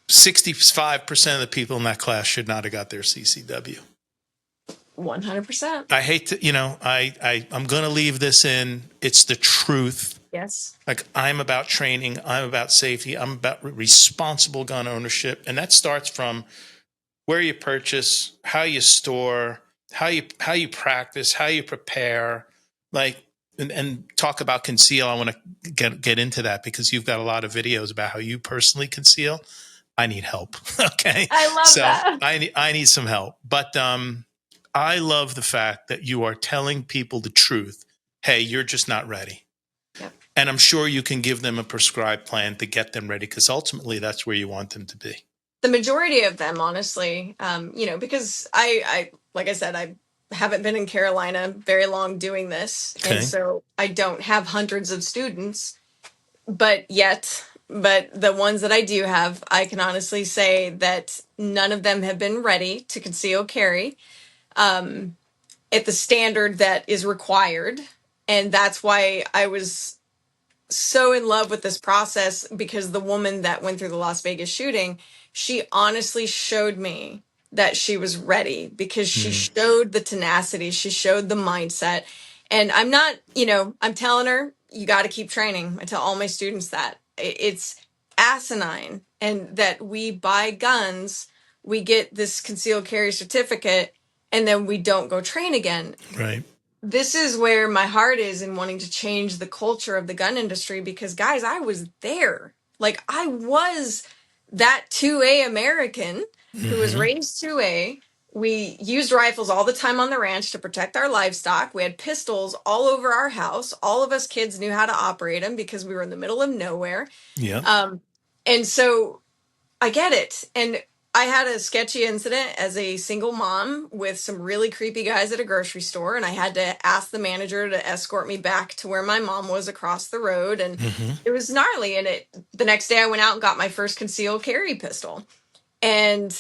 A: 65% of the people in that class should not have got their CCW.
B: 100%.
A: I hate to, I'm going to leave this in. It's the truth.
B: Yes.
A: Like, I'm about training. I'm about safety. I'm about responsible gun ownership. And that starts from where you purchase, how you store, how you practice, how you prepare, like, and talk about conceal. I want to get into that because you've got a lot of videos about how you personally conceal. I need help. Okay.
B: I love that.
A: I need some help. But I love the fact that you are telling people the truth. Hey, you're just not ready.
B: Yep.
A: And I'm sure you can give them a prescribed plan to get them ready, because ultimately that's where you want them to be.
B: The majority of them, honestly, because I, like I said, I haven't been in Carolina very long doing this.
A: Okay.
B: And so I don't have hundreds of students, but the ones that I do have, I can honestly say that none of them have been ready to conceal carry at the standard that is required. And that's why I was so in love with this process, because the woman that went through the Las Vegas shooting, she honestly showed me that she was ready, because she showed the tenacity, she showed the mindset. And I'm not, I'm telling her, you got to keep training. I tell all my students that it's asinine, and that we buy guns, we get this concealed carry certificate, and then we don't go train again.
A: Right.
B: This is where my heart is in wanting to change the culture of the gun industry, because guys, I was there. Like, I was that 2A American who was raised 2A. We used rifles all the time on the ranch to protect our livestock. We had pistols all over our house. All of us kids knew how to operate them because we were in the middle of nowhere.
A: Yeah.
B: And so I get it. And I had a sketchy incident as a single mom with some really creepy guys at a grocery store, and I had to ask the manager to escort me back to where my mom was across the road, and it was gnarly. And the next day I went out and got my first concealed carry pistol, and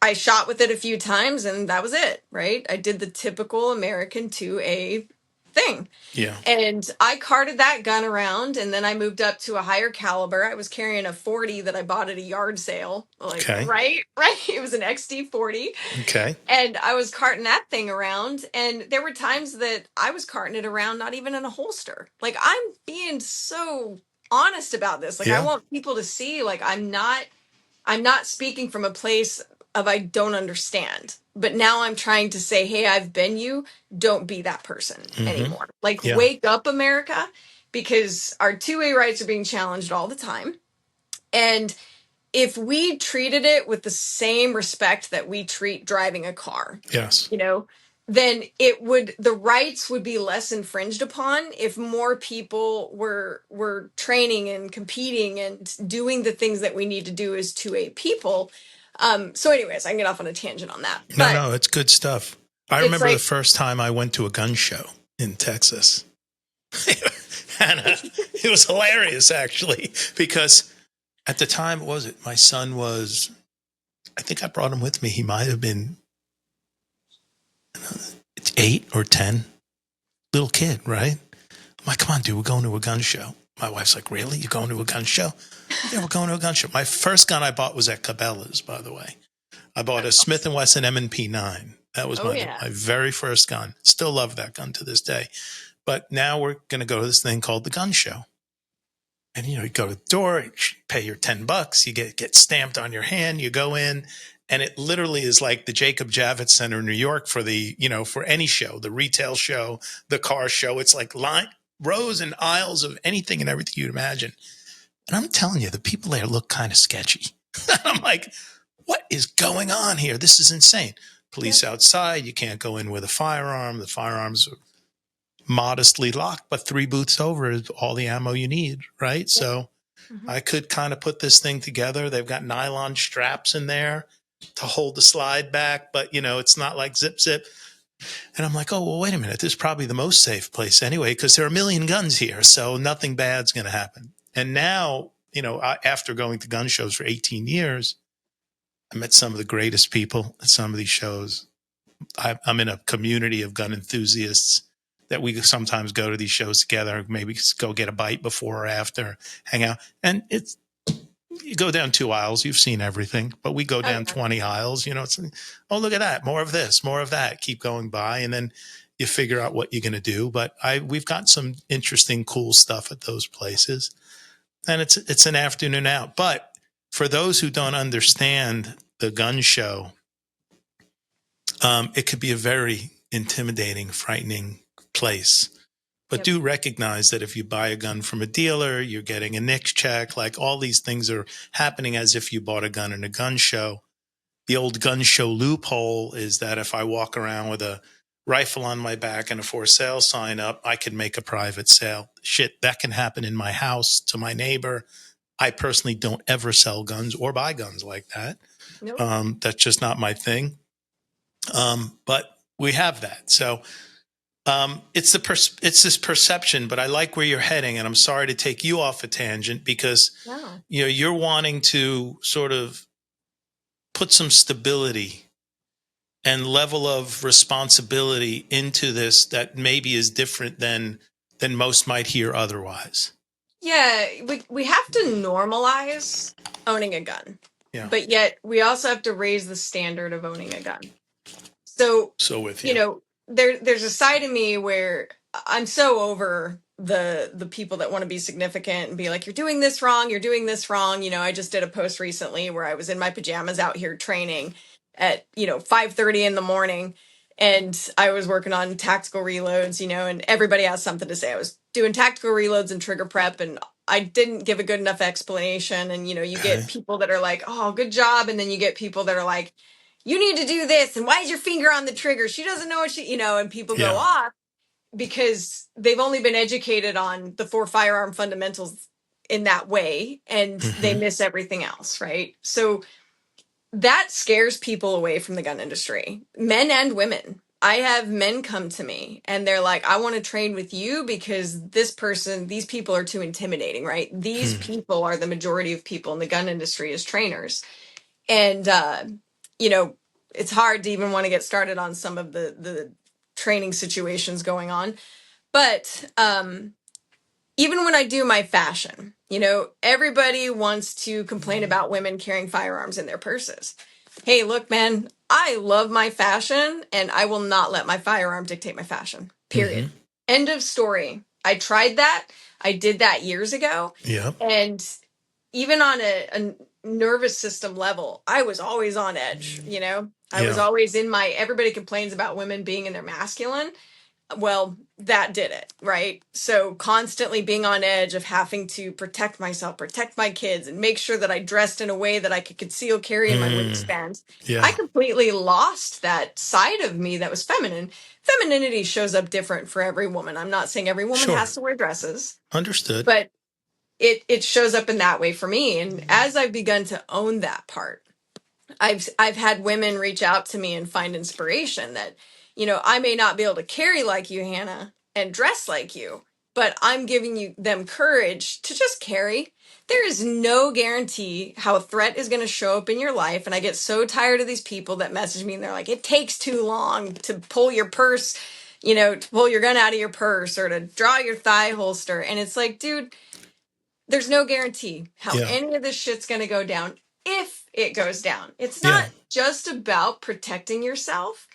B: I shot with it a few times, and that was it, right? I did the typical American 2A thing.
A: Yeah.
B: And I carted that gun around, and then I moved up to a higher caliber. I was carrying a 40 that I bought at a yard sale. Like,
A: Okay.
B: right. It was an XD 40.
A: Okay.
B: And I was carting that thing around, and there were times that I was carting it around not even in a holster. Like, I'm being so honest about this. Like, I want people to see, like, I'm not speaking from a place of I don't understand. But now I'm trying to say, hey, I've been you. Don't be that person anymore. Like, wake up, America, because our 2A rights are being challenged all the time. And if we treated it with the same respect that we treat driving a car,
A: yes,
B: then the rights would be less infringed upon if more people were training and competing and doing the things that we need to do as 2A people. So anyways, I can get off on a tangent on that.
A: No, it's good stuff. I remember the first time I went to a gun show in Texas. And it was hilarious, actually, because at the time, what was it? My son was, I think I brought him with me. He might have been 8 or 10. Little kid, right? I'm like, come on, dude, we're going to a gun show. My wife's like, really? You're going to a gun show? Yeah, we're going to a gun show. My first gun I bought was at Cabela's, by the way. I bought a Smith & Wesson M&P 9. That was
B: Oh,
A: my
B: yeah.
A: very first gun. Still love that gun to this day. But now we're going to go to this thing called the gun show. And you go to the door, you pay your $10, you get stamped on your hand, you go in, and it literally is like the Jacob Javits Center in New York for for any show, the retail show, the car show. It's like rows and aisles of anything and everything you'd imagine. And I'm telling you, the people there look kind of sketchy. I'm like, what is going on here? This is insane. Police
B: Yep.
A: outside, you can't go in with a firearm. The firearms are modestly locked, but 3 booths over is all the ammo you need, right?
B: Yep.
A: So
B: Hmm.
A: I could kind of put this thing together. They've got nylon straps in there to hold the slide back, but it's not like zip zip. And I'm like, oh, well, wait a minute. This is probably the most safe place anyway, because there are a million guns here. So nothing bad's going to happen. And now, after going to gun shows for 18 years, I met some of the greatest people at some of these shows. I'm in a community of gun enthusiasts that we sometimes go to these shows together, maybe go get a bite before or after, hang out. And you go down 2 aisles, you've seen everything, but we go
B: Oh,
A: down
B: yeah.
A: 20 aisles, it's, oh, look at that, more of this, more of that, keep going by. And then you figure out what you're going to do. But we've got some interesting, cool stuff at those places. And it's an afternoon out. But for those who don't understand the gun show, it could be a very intimidating, frightening place. But
B: Yep.
A: do recognize that if you buy a gun from a dealer, you're getting a NICS check. Like all these things are happening as if you bought a gun in a gun show. The old gun show loophole is that if I walk around with a rifle on my back and a for sale sign up, I can make a private sale. Shit, that can happen in my house to my neighbor. I personally don't ever sell guns or buy guns like that.
B: Nope.
A: That's just not my thing. But we have that. So it's it's this perception, but I like where you're heading, and I'm sorry to take you off a tangent because
B: No.
A: you're wanting to sort of put some stability and level of responsibility into this that maybe is different than most might hear otherwise.
B: Yeah, we have to normalize owning a gun,
A: Yeah.
B: but yet we also have to raise the standard of owning a gun. So,
A: So with you.
B: there's a side of me where I'm so over the people that want to be significant and be like, you're doing this wrong, you're doing this wrong. I just did a post recently where I was in my pajamas out here training at 5:30 in the morning, and I was working on tactical reloads, and everybody has something to say. I was doing tactical reloads and trigger prep, and I didn't give a good enough explanation. And you
A: Okay.
B: get people that are like, oh, good job, and then you get people that are like, you need to do this, and why is your finger on the trigger? She doesn't know what and people go
A: Yeah.
B: off because they've only been educated on the 4 firearm fundamentals in that way, and they
A: Mm-hmm.
B: miss everything else, right? So that scares people away from the gun industry, men and women. I have men come to me and they're like, I want to train with you because these people are too intimidating, right? These
A: Hmm.
B: people are the majority of people in the gun industry as trainers. And you know it's hard to even want to get started on some of the training situations going on, but even when I do my fashion, everybody wants to complain about women carrying firearms in their purses. Hey, look, man, I love my fashion and I will not let my firearm dictate my fashion,
A: Mm-hmm.
B: period. End of story. I tried that. I did that years ago,
A: Yep.
B: and even on a nervous system level, I was always on edge. I was
A: Yeah.
B: always in my, everybody complains about women being in their masculine. Well, that did it, right? So constantly being on edge of having to protect myself, protect my kids, and make sure that I dressed in a way that I could conceal carry in my
A: Mm.
B: waistband. I
A: Yeah.
B: completely lost that side of me that was feminine. Femininity shows up different for every woman. I'm not saying every woman
A: Sure.
B: has to wear dresses,
A: Understood.
B: but it shows up in that way for me. And as I've begun to own that part, I've had women reach out to me and find inspiration that, I may not be able to carry like you, Hannah, and dress like you, but I'm giving them courage to just carry. There is no guarantee how a threat is going to show up in your life. And I get so tired of these people that message me and they're like, it takes too long to pull your purse, to pull your gun out of your purse or to draw your thigh holster. And it's like, dude, there's no guarantee how
A: Yeah.
B: any of this shit's going to go down if it goes down. It's
A: Yeah.
B: not just about protecting yourself.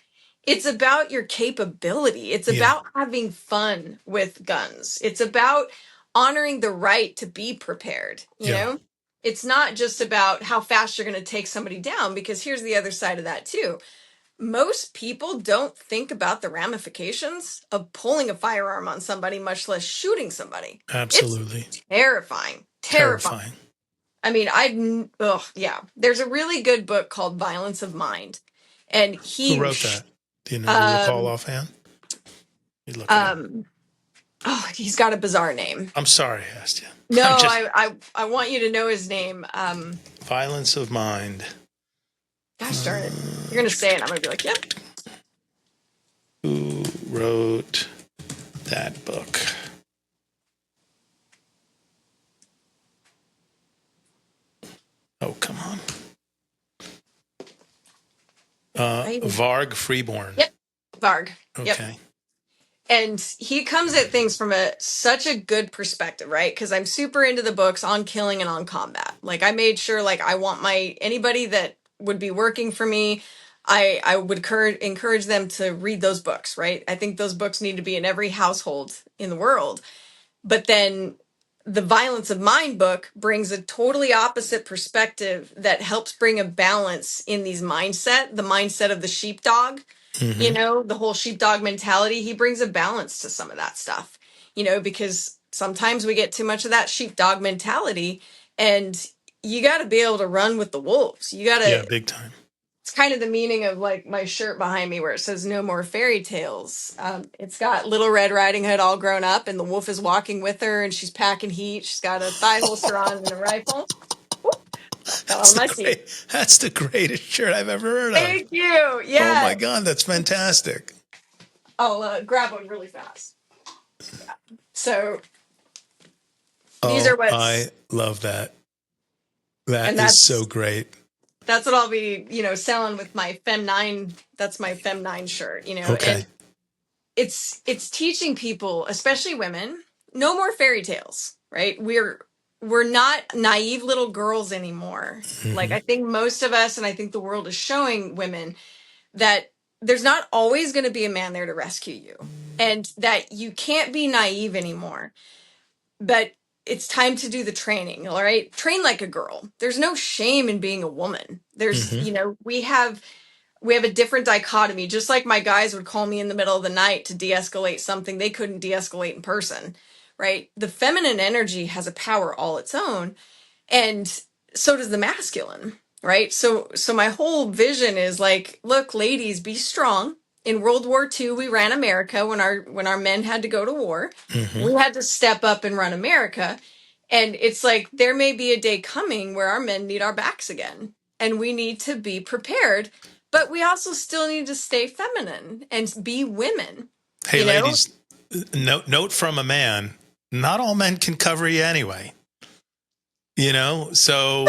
B: It's about your capability. It's
A: Yeah.
B: about having fun with guns. It's about honoring the right to be prepared, you
A: Yeah.
B: know? It's not just about how fast you're going to take somebody down, because here's the other side of that too. Most people don't think about the ramifications of pulling a firearm on somebody, much less shooting somebody. It's
A: Absolutely.
B: terrifying. Terrifying.
A: Terrifying.
B: I mean, yeah. There's a really good book called Violence of Mind. And
A: Who wrote that? Do you recall
B: um,
A: offhand? You look it up.
B: um, oh, he's got a bizarre name.
A: I'm sorry I asked you.
B: No,
A: I'm just
B: I want you to know his name.
A: violence of mind.
B: Gosh darn it. You're going to say it. I'm going to be like, yep.
A: Who wrote that book? Oh, come on. Varg Freeborn.
B: Yep. Varg. Yep.
A: Okay.
B: And he comes at things from such a good perspective, right? Because I'm super into the books on killing and on combat. Like, I made sure, like, I want anybody that would be working for me, I would encourage them to read those books, right? I think those books need to be in every household in the world. But then the Violence of Mind book brings a totally opposite perspective that helps bring a balance in the mindset of the sheepdog, the whole sheepdog mentality. He brings a balance to some of that stuff, because sometimes we get too much of that sheepdog mentality, and you got to be able to run with the wolves.
A: Yeah, big time.
B: It's kind of the meaning of, like, my shirt behind me where it says "No more fairy tales." It's got Little Red Riding Hood all grown up, and the wolf is walking with her, and she's packing heat. She's got a thigh holster on and a rifle. Fell
A: That's
B: on my seat.
A: that's the greatest shirt I've ever heard of.
B: Thank you.
A: Oh
B: Yeah.
A: my God, that's fantastic.
B: I'll grab one really fast. Yeah. So these
A: Oh,
B: are
A: I love that. That
B: and
A: is so great.
B: that's what I'll be, selling with my Fem9. That's my Fem9 shirt,
A: Okay.
B: and it's teaching people, especially women, no more fairy tales, right? We're not naive little girls anymore. Like, I think most of us, and I think the world is showing women that there's not always going to be a man there to rescue you, and that you can't be naive anymore. But it's time to do the training, all right? Train like a girl. There's no shame in being a woman. We have a different dichotomy. Just like my guys would call me in the middle of the night to de-escalate something they couldn't de-escalate in person, right? The feminine energy has a power all its own, and so does the masculine, right? So my whole vision is like, look, ladies, be strong. In World War II, we ran America when our men had to go to war. We had to step up and run America. And it's like, there may be a day coming where our men need our backs again, and we need to be prepared. But we also still need to stay feminine and be women.
A: Hey, ladies, note from a man: not all men can cover you anyway. So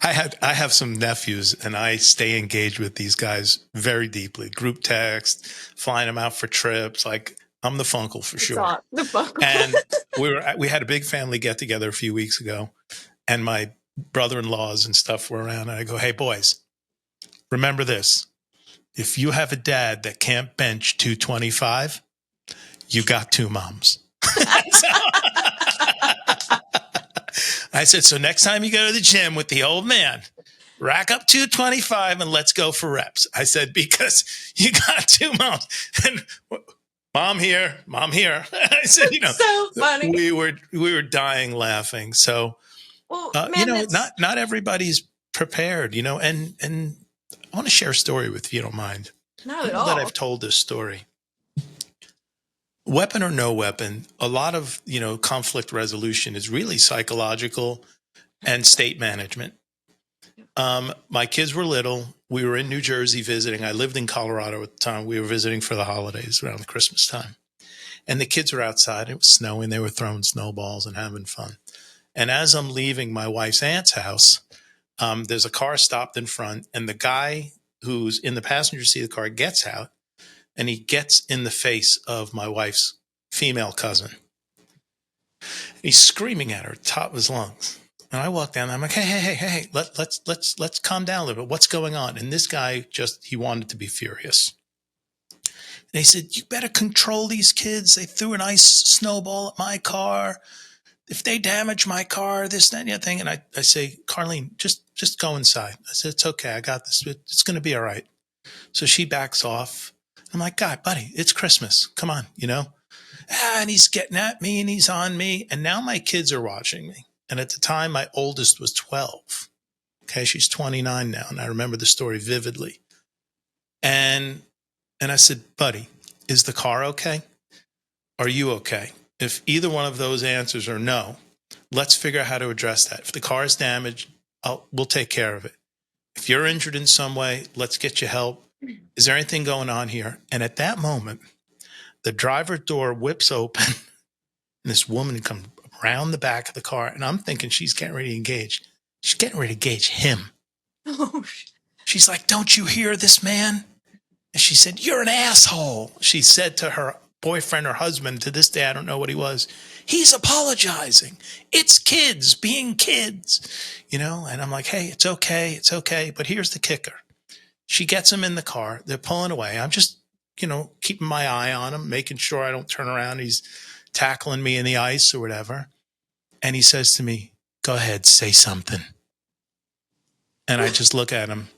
A: I have some nephews, and I stay engaged with these guys very deeply. Group text, flying them out for trips. Like, I'm the funkle for sure.
B: The funkle.
A: And we had a big family get together a few weeks ago, and my brother-in-laws and stuff were around. And I go, "Hey, boys, remember this: if you have a dad that can't bench 225, you got two moms." I said, so next time you go to the gym with the old man, rack up 225 and let's go for reps. I said, because you got two moms. And mom here. I said,
B: so funny.
A: we were dying laughing. So,
B: well, man,
A: not everybody's prepared, and I want to share a story with you, if you don't mind.
B: Not at
A: I know
B: all.
A: that I've told this story. Weapon or no weapon, a lot of, conflict resolution is really psychological and state management. My kids were little. We were in New Jersey visiting. I lived in Colorado at the time. We were visiting for the holidays around Christmas time. And the kids were outside. It was snowing. They were throwing snowballs and having fun. And as I'm leaving my wife's aunt's house, there's a car stopped in front, and the guy who's in the passenger seat of the car gets out, and he gets in the face of my wife's female cousin. And he's screaming at her at the top of his lungs. And I walk down there, I'm like, hey, let's calm down a little bit. What's going on? And this guy he wanted to be furious. And he said, you better control these kids. They threw an ice snowball at my car. If they damage my car, this, that, and the other thing. And I say, Carlene, just go inside. I said, it's okay. I got this. It's going to be all right. So she backs off. I'm like, God, buddy, it's Christmas. Come on, and he's getting at me and he's on me. And now my kids are watching me. And at the time, my oldest was 12. Okay. She's 29 now. And I remember the story vividly. And I said, buddy, is the car okay? Are you okay? If either one of those answers are no, let's figure out how to address that. If the car is damaged, we'll take care of it. If you're injured in some way, let's get you help. Is there anything going on here? And at that moment, the driver's door whips open and this woman comes around the back of the car. And I'm thinking she's getting ready to engage. She's getting ready to engage him.
B: Oh,
A: She's like, don't you hear this man? And she said, you're an asshole. She said to her boyfriend or husband, to this day, I don't know what he was. He's apologizing. It's kids being kids, And I'm like, hey, it's okay. It's okay. But here's the kicker. She gets him in the car. They're pulling away. I'm just, keeping my eye on him, making sure I don't turn around. He's tackling me in the ice or whatever. And he says to me, go ahead, say something. And I just look at him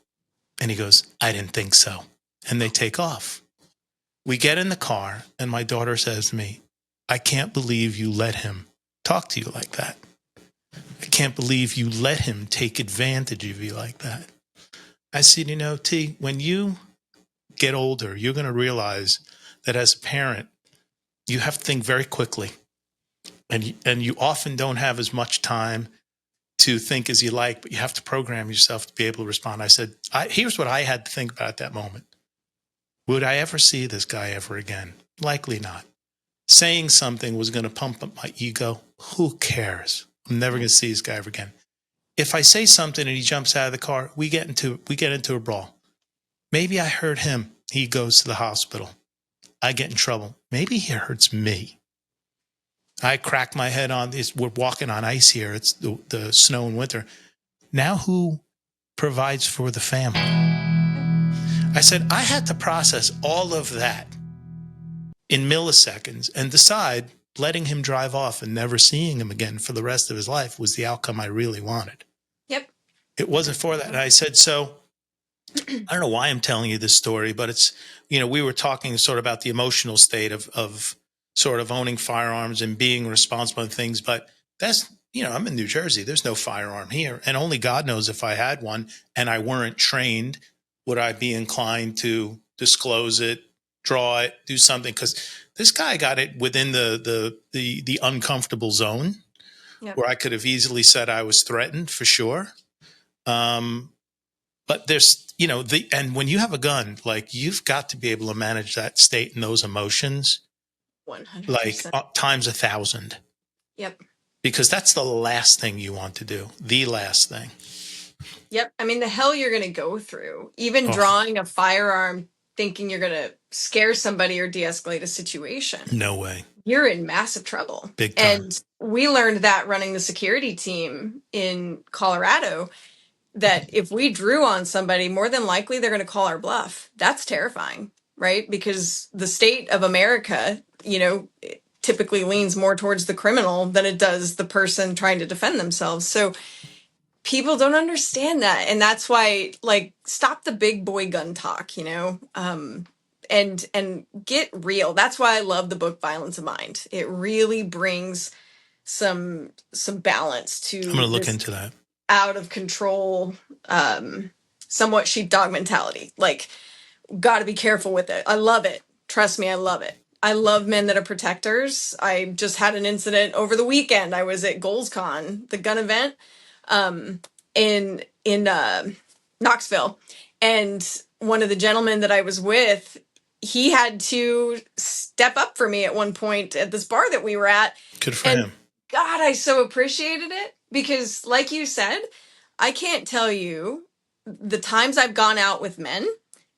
A: and he goes, I didn't think so. And they take off. We get in the car and my daughter says to me, I can't believe you let him talk to you like that. I can't believe you let him take advantage of you like that. I said, T, when you get older, you're going to realize that as a parent, you have to think very quickly. And you often don't have as much time to think as you like, but you have to program yourself to be able to respond. I said, here's what I had to think about at that moment. Would I ever see this guy ever again? Likely not. Saying something was going to pump up my ego. Who cares? I'm never going to see this guy ever again. If I say something and he jumps out of the car, we get into a brawl. Maybe I hurt him. He goes to the hospital. I get in trouble. Maybe he hurts me. I crack my head on this. We're walking on ice here. It's the snow in winter. Now who provides for the family? I said, I had to process all of that in milliseconds and decide letting him drive off and never seeing him again for the rest of his life was the outcome I really wanted.
B: Yep.
A: It wasn't for that. And I said, so I don't know why I'm telling you this story, but it's, we were talking sort of about the emotional state of sort of owning firearms and being responsible for things. But that's, I'm in New Jersey. There's no firearm here. And only God knows if I had one and I weren't trained, would I be inclined to disclose it, draw it, do something? Because this guy got it within the uncomfortable zone. Yep. Where I could have easily said I was threatened for sure. But there's, and when you have a gun, like you've got to be able to manage that state and those emotions
B: 100%.
A: Like times 1,000.
B: Yep.
A: Because that's the last thing you want to do. The last thing.
B: Yep. I mean, the hell you're going to go through, even drawing a firearm, thinking you're going to scare somebody or de-escalate a situation.
A: No way.
B: You're in massive trouble.
A: Big time.
B: And we learned that running the security team in Colorado, that if we drew on somebody, more than likely they're going to call our bluff. That's terrifying, right? Because the state of America, typically leans more towards the criminal than it does the person trying to defend themselves. So people don't understand that. And that's why, stop the big boy gun talk, and get real. That's why I love the book Violence of Mind. It really brings some balance to
A: I'm going to look into that.
B: Out of control, somewhat sheepdog mentality. Got to be careful with it. I love it. Trust me, I love it. I love men that are protectors. I just had an incident over the weekend. I was at GoalsCon, the gun event, in Knoxville, and one of the gentlemen that I was with, he had to step up for me at one point at this bar that we were at.
A: Good for him.
B: God, I so appreciated it because, like you said, I can't tell you the times I've gone out with men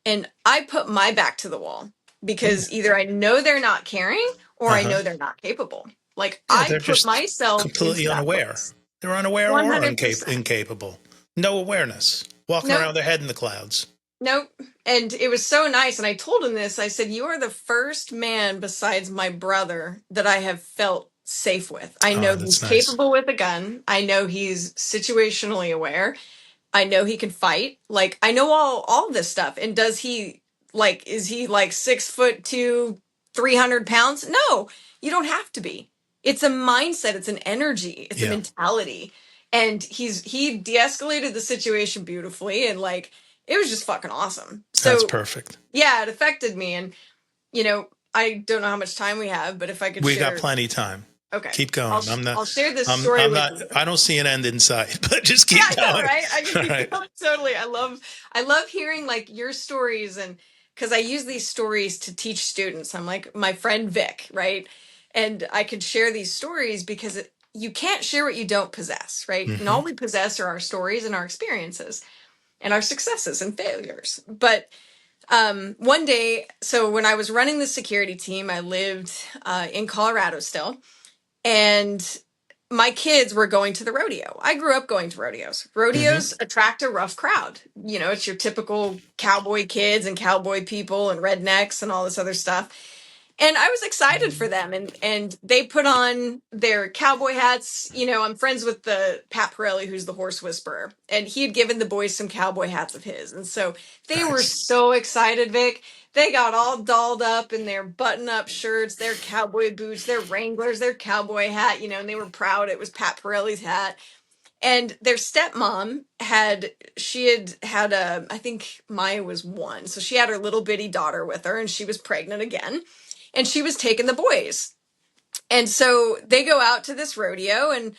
B: and I put my back to the wall because either I know they're not caring or I know they're not capable. I put myself
A: completely unaware.
B: place.
A: They're unaware or
B: 100%.
A: incapable. No awareness. Walking around
B: Nope.
A: with their head in the clouds.
B: Nope. And it was so nice. And I told him this. I said, "You are the first man besides my brother that I have felt safe with. I know
A: Oh,
B: he's
A: that's nice.
B: capable with a gun. I know he's situationally aware. I know he can fight. Like, I know all this stuff. And does he, like, is he like 6'2", 300 pounds? No, you don't have to be. It's a mindset. It's an energy. It's a
A: Yeah,
B: mentality. And he de-escalated the situation beautifully. And like, it was just fucking awesome.
A: that's
B: So
A: perfect.
B: yeah, it affected me. And, I don't know how much time we have, but if I could
A: We got
B: share.
A: plenty of time.
B: Okay.
A: Keep going.
B: I'll share this story
A: I'm
B: with
A: not,
B: you.
A: I don't see an end in sight, but just
B: Yeah,
A: keep
B: I know,
A: going.
B: right? I can
A: All
B: keep
A: right.
B: going. Totally. I love hearing like your stories, and because I use these stories to teach students. I'm like my friend Vic, right? And I could share these stories because you can't share what you don't possess, right? And
A: Mm-hmm.
B: all we possess are our stories and our experiences and our successes and failures. But one day, so when I was running the security team, I lived in Colorado still, and my kids were going to the rodeo. I grew up going to rodeos.
A: Mm-hmm.
B: Rodeos attract a rough crowd. It's your typical cowboy kids and cowboy people and rednecks and all this other stuff. And I was excited for them, and they put on their cowboy hats. I'm friends with the Pat Pirelli, who's the horse whisperer, and he had given the boys some cowboy hats of his. And so they were
A: Nice.
B: so excited, Vic. They got all dolled up in their button-up shirts, their cowboy boots, their Wranglers, their cowboy hat, and they were proud it was Pat Pirelli's hat. And their stepmom had I think Maya was 1. So she had her little bitty daughter with her, and she was pregnant again. And she was taking the boys. And so they go out to this rodeo, and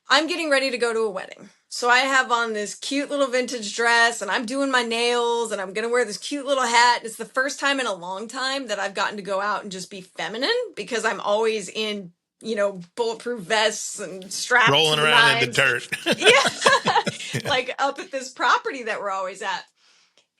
B: I'm getting ready to go to a wedding. So I have on this cute little vintage dress, and I'm doing my nails, and I'm going to wear this cute little hat. It's the first time in a long time that I've gotten to go out and just be feminine, because I'm always in, bulletproof vests and strapped to
A: Rolling
B: the
A: around in the
B: nines.
A: dirt.
B: Yeah.
A: Yeah.
B: Like up at this property that we're always at.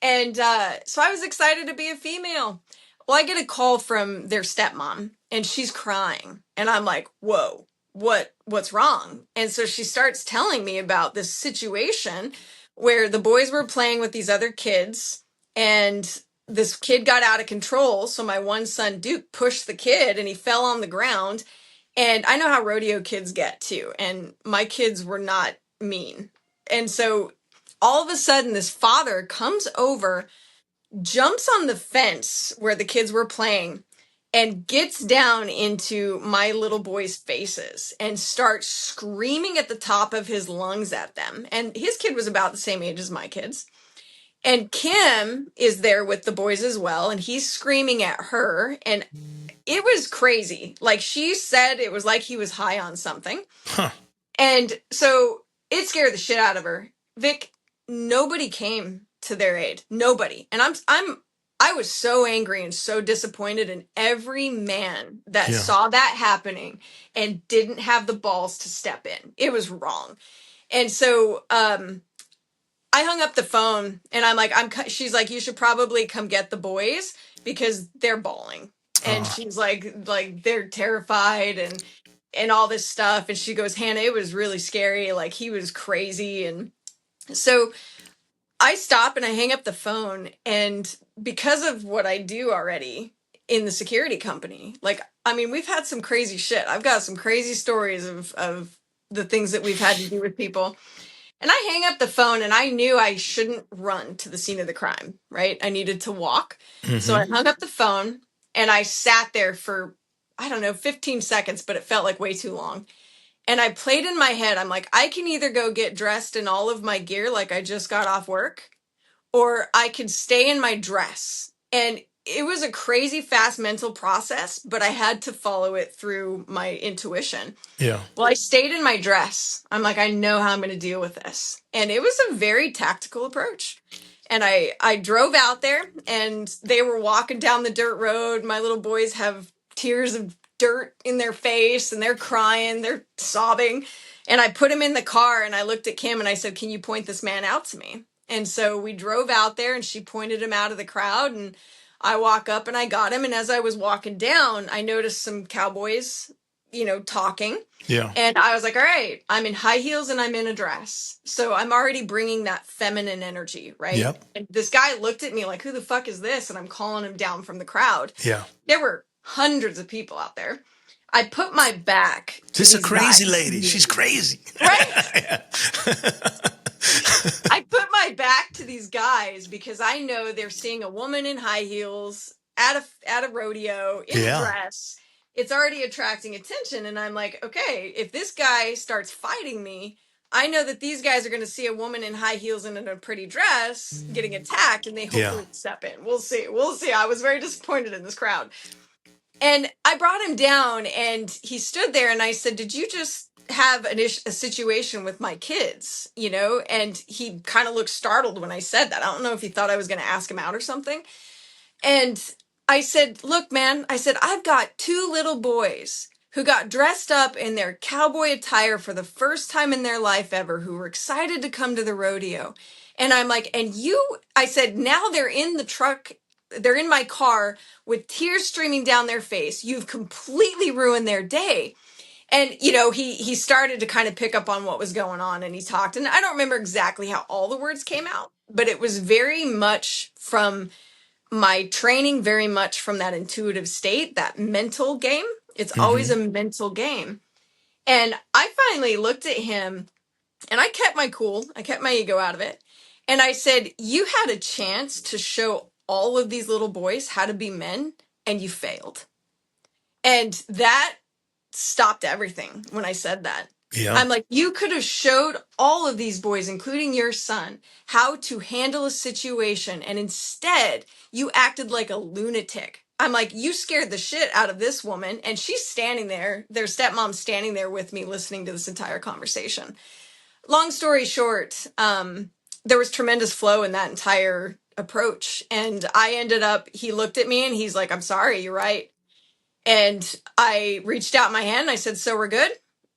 B: And so I was excited to be a female. Well, I get a call from their stepmom, and she's crying. And I'm like, whoa, what's wrong? And so she starts telling me about this situation where the boys were playing with these other kids, and this kid got out of control. So my one son, Duke, pushed the kid, and he fell on the ground. And I know how rodeo kids get too. And my kids were not mean. And so all of a sudden, this father comes over, jumps on the fence where the kids were playing, and gets down into my little boys' faces and starts screaming at the top of his lungs at them. And his kid was about the same age as my kids. And Kim is there with the boys as well, and he's screaming at her. And it was crazy. Like she said, it was like he was high on something.
A: Huh.
B: And so it scared the shit out of her. Vic, nobody came to their aid. Nobody. And I was so angry and so disappointed in every man that
A: Yeah.
B: saw that happening and didn't have the balls to step in. It was wrong. And so I hung up the phone, and I'm like, she's like, "You should probably come get the boys because they're bawling." And
A: Oh,
B: she's like they're terrified and all this stuff. And she goes, "Hannah, it was really scary. Like he was crazy." And so I stop and I hang up the phone. And because of what I do already in the security company, like, I mean, we've had some crazy shit. I've got some crazy stories of the things that we've had to do with people. And I hang up the phone, and I knew I shouldn't run to the scene of the crime, right? I needed to walk. So I
A: mm-hmm.
B: hung up the phone, and I sat there for, I don't know, 15 seconds, but it felt like way too long. And I played in my head, I'm like, I can either go get dressed in all of my gear like I just got off work, or I could stay in my dress. And it was a crazy fast mental process, but I had to follow it through my intuition.
A: Yeah.
B: Well, I stayed in my dress. I'm like, I know how I'm going to deal with this. And it was a very tactical approach. And I drove out there, and they were walking down the dirt road. My little boys have tears of dirt in their face, and they're crying, they're sobbing. And I put him in the car, and I looked at Kim and I said, "Can you point this man out to me?" And so we drove out there, and she pointed him out of the crowd, and I walk up and I got him. And as I was walking down, I noticed some cowboys talking.
A: Yeah.
B: And I was like, all right, I'm in high heels and I'm in a dress. So I'm already bringing that feminine energy, right?
A: Yep.
B: And this guy looked at me like, who the fuck is this? And I'm calling him down from the crowd.
A: Yeah.
B: There were hundreds of people out there. I put my back to
A: This is a
B: these
A: crazy
B: guys.
A: lady. She's crazy.
B: Right?
A: Yeah.
B: I put my back to these guys because I know they're seeing a woman in high heels at a rodeo in a
A: Yeah.
B: dress. It's already attracting attention, and I'm like, okay, if this guy starts fighting me, I know that these guys are going to see a woman in high heels and in a pretty dress getting attacked, and they
A: Yeah.
B: hopefully step in. We'll see. We'll see. I was very disappointed in this crowd. And I brought him down and he stood there and I said, did you just have a situation with my kids? And he kind of looked startled when I said that. I don't know if he thought I was going to ask him out or something. And I said, look, man, I said, I've got two little boys who got dressed up in their cowboy attire for the first time in their life ever, who were excited to come to the rodeo. And I'm like, I said, now they're in the truck, they're in my car with tears streaming down their face. You've completely ruined their day. And, he started to kind of pick up on what was going on and he talked. And I don't remember exactly how all the words came out, but it was very much from my training, very much from that intuitive state, that mental game. It's always a mental game. And I finally looked at him and I kept my cool. I kept my ego out of it. And I said, you had a chance to show all of these little boys how to be men and you failed. And that stopped everything when I said that.
A: Yeah.
B: I'm like, you could have showed all of these boys, including your son, how to handle a situation. And instead, you acted like a lunatic. I'm like, you scared the shit out of this woman. And she's standing there, their stepmom's standing there with me listening to this entire conversation. Long story short, there was tremendous flow in that entire approach. And he looked at me and he's like, I'm sorry, you're right. And I reached out my hand and I said, so we're good?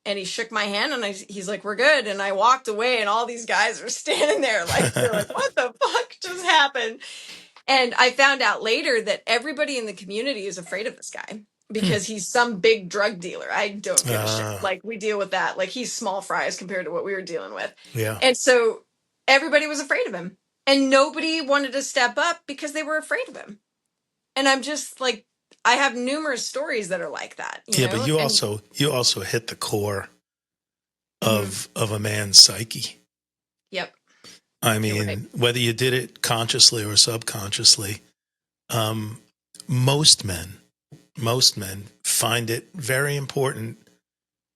B: And he shook my hand and he's like, we're good. And I walked away and all these guys were standing there like, they're like, what the fuck just happened? And I found out later that everybody in the community is afraid of this guy because he's some big drug dealer. I don't give a shit. Like, we deal with that. Like, he's small fries compared to what we were dealing with.
A: Yeah.
B: And so everybody was afraid of him and nobody wanted to step up because they were afraid of him. And I'm just like, I have numerous stories that are like that.
A: But you also hit the core of a man's psyche.
B: Yep.
A: I mean, whether you did it consciously or subconsciously, most men find it very important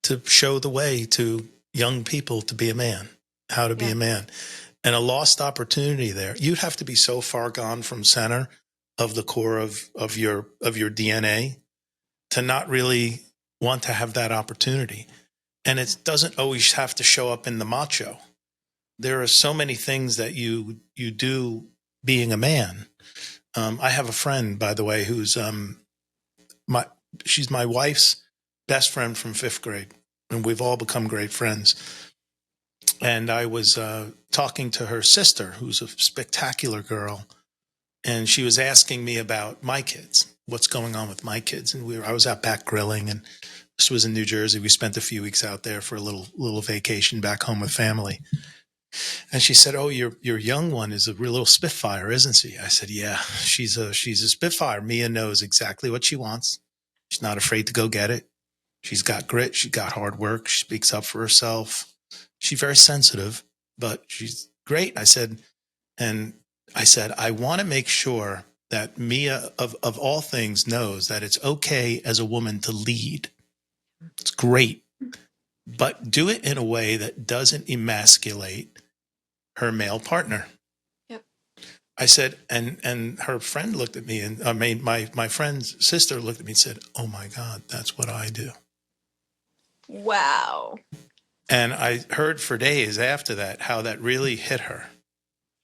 A: to show the way to young people to be a man, how to be a man. And a lost opportunity there. You'd have to be so far gone from center of the core of your DNA to not really want to have that opportunity. And it doesn't always have to show up in the macho. There are so many things that you do being a man. I have a friend, by the way, who's she's my wife's best friend from 5th grade, and we've all become great friends. And I was talking to her sister, who's a spectacular girl, and she was asking me about my kids, what's going on with my kids. And I was out back grilling, and this was in New Jersey. We spent a few weeks out there for a little vacation back home with family. And she said, "Oh, your young one is a real little spitfire, isn't she?" I said, "Yeah, she's a spitfire. Mia knows exactly what she wants. She's not afraid to go get it. She's got grit. She's got hard work. She speaks up for herself. She's very sensitive, but she's great." I said, I want to make sure that Mia, of all things, knows that it's okay as a woman to lead. It's great, but do it in a way that doesn't emasculate her male partner.
B: Yep.
A: I said, and her friend looked at me, and I mean, my friend's sister looked at me and said, "Oh my God, that's what I do."
B: Wow.
A: And I heard for days after that how that really hit her.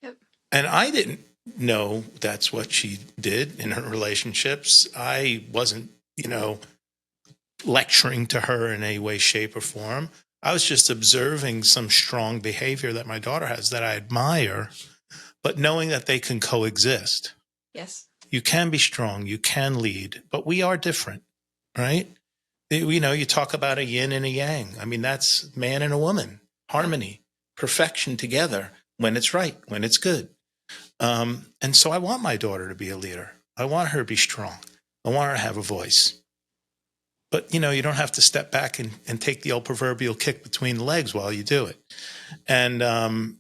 B: Yep.
A: And I didn't know that's what she did in her relationships. I wasn't, lecturing to her in any way, shape, or form. I was just observing some strong behavior that my daughter has that I admire, but knowing that they can coexist.
B: Yes.
A: You can be strong, you can lead, but we are different, right? You talk about a yin and a yang. I mean, that's man and a woman, harmony, perfection together when it's right, when it's good. And so I want my daughter to be a leader. I want her to be strong. I want her to have a voice. But, you don't have to step back and take the old proverbial kick between the legs while you do it. And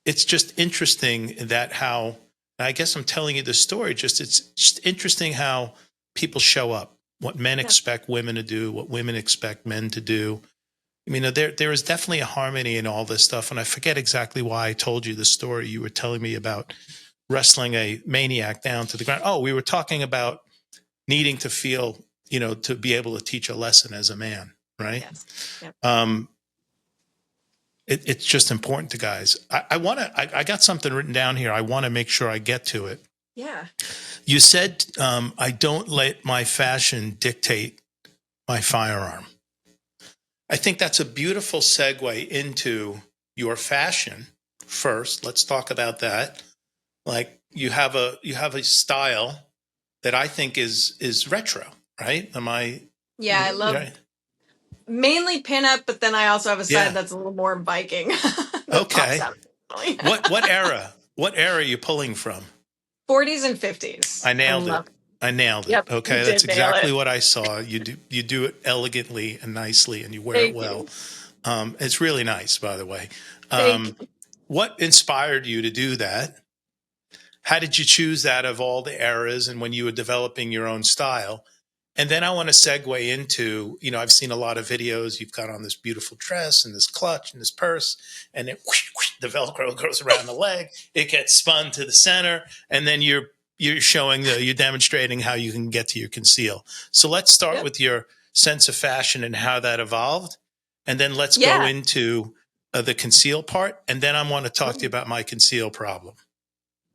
A: it's just interesting that how, I guess I'm telling you this story, it's just interesting how people show up, what men
B: Yeah.
A: expect women to do, what women expect men to do. I mean, there is definitely a harmony in all this stuff. And I forget exactly why I told you the story you were telling me about wrestling a maniac down to the ground. Oh, we were talking about needing to feel, to be able to teach a lesson as a man, right?
B: Yes. Yep.
A: It's just important to guys. I got something written down here. I want to make sure I get to it.
B: Yeah.
A: You said, I don't let my fashion dictate my firearm. I think that's a beautiful segue into your fashion. First, let's talk about that. Like you have a style that I think is retro, right? Am I?
B: Yeah, I love mainly pinup, but then I also have a side
A: Yeah.
B: that's a little more Viking that pops
A: Okay.
B: out occasionally.
A: What era? What era are you pulling from?
B: 40s and 50s.
A: I
B: I
A: nailed it.
B: love it.
A: I nailed it.
B: Yep, you
A: Okay, that's
B: did nail
A: exactly
B: it.
A: what I saw. You do it elegantly and nicely, and you wear it
B: Thank
A: well.
B: you.
A: It's really nice, by the way.
B: Thank
A: Um,
B: you.
A: what inspired you to do that? How did you choose that of all the eras and when you were developing your own style? And then I want to segue into, I've seen a lot of videos. You've got on this beautiful dress and this clutch and this purse, and then whoosh, whoosh, the Velcro goes around the leg. It gets spun to the center, and then you're demonstrating how you can get to your conceal. So let's start
B: Yep.
A: with your sense of fashion and how that evolved, and then let's go
B: Yeah.
A: into the conceal part, and then I want to talk to you about my conceal problem.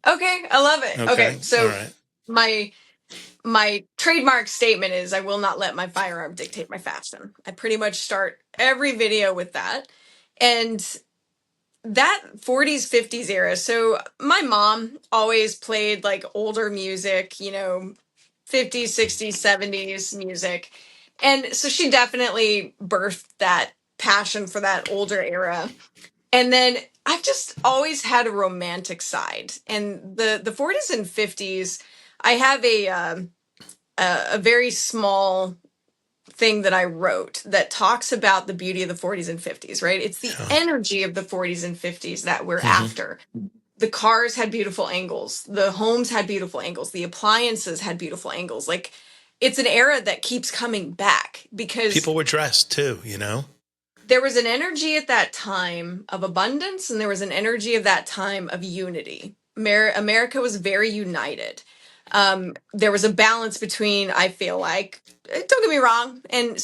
B: Okay, I love it.
A: Okay,
B: Okay,
A: all
B: so
A: right.
B: my my trademark statement is I will not let my firearm dictate my fashion. I pretty much start every video with that. And that 40s 50s era. So my mom always played like older music, 50s 60s 70s music, and so she definitely birthed that passion for that older era. And then I've just always had a romantic side, and the 40s and 50s, I have a very small thing that I wrote that talks about the beauty of the 40s and 50s, right? It's the
A: Yeah.
B: energy of the 40s and 50s that we're
A: Mm-hmm.
B: after. The cars had beautiful angles, the homes had beautiful angles, the appliances had beautiful angles. Like, it's an era that keeps coming back because
A: People were dressed too.
B: there was an energy at that time of abundance, and there was an energy of that time of unity. America was very united. There was a balance between, I feel like, don't get me wrong, and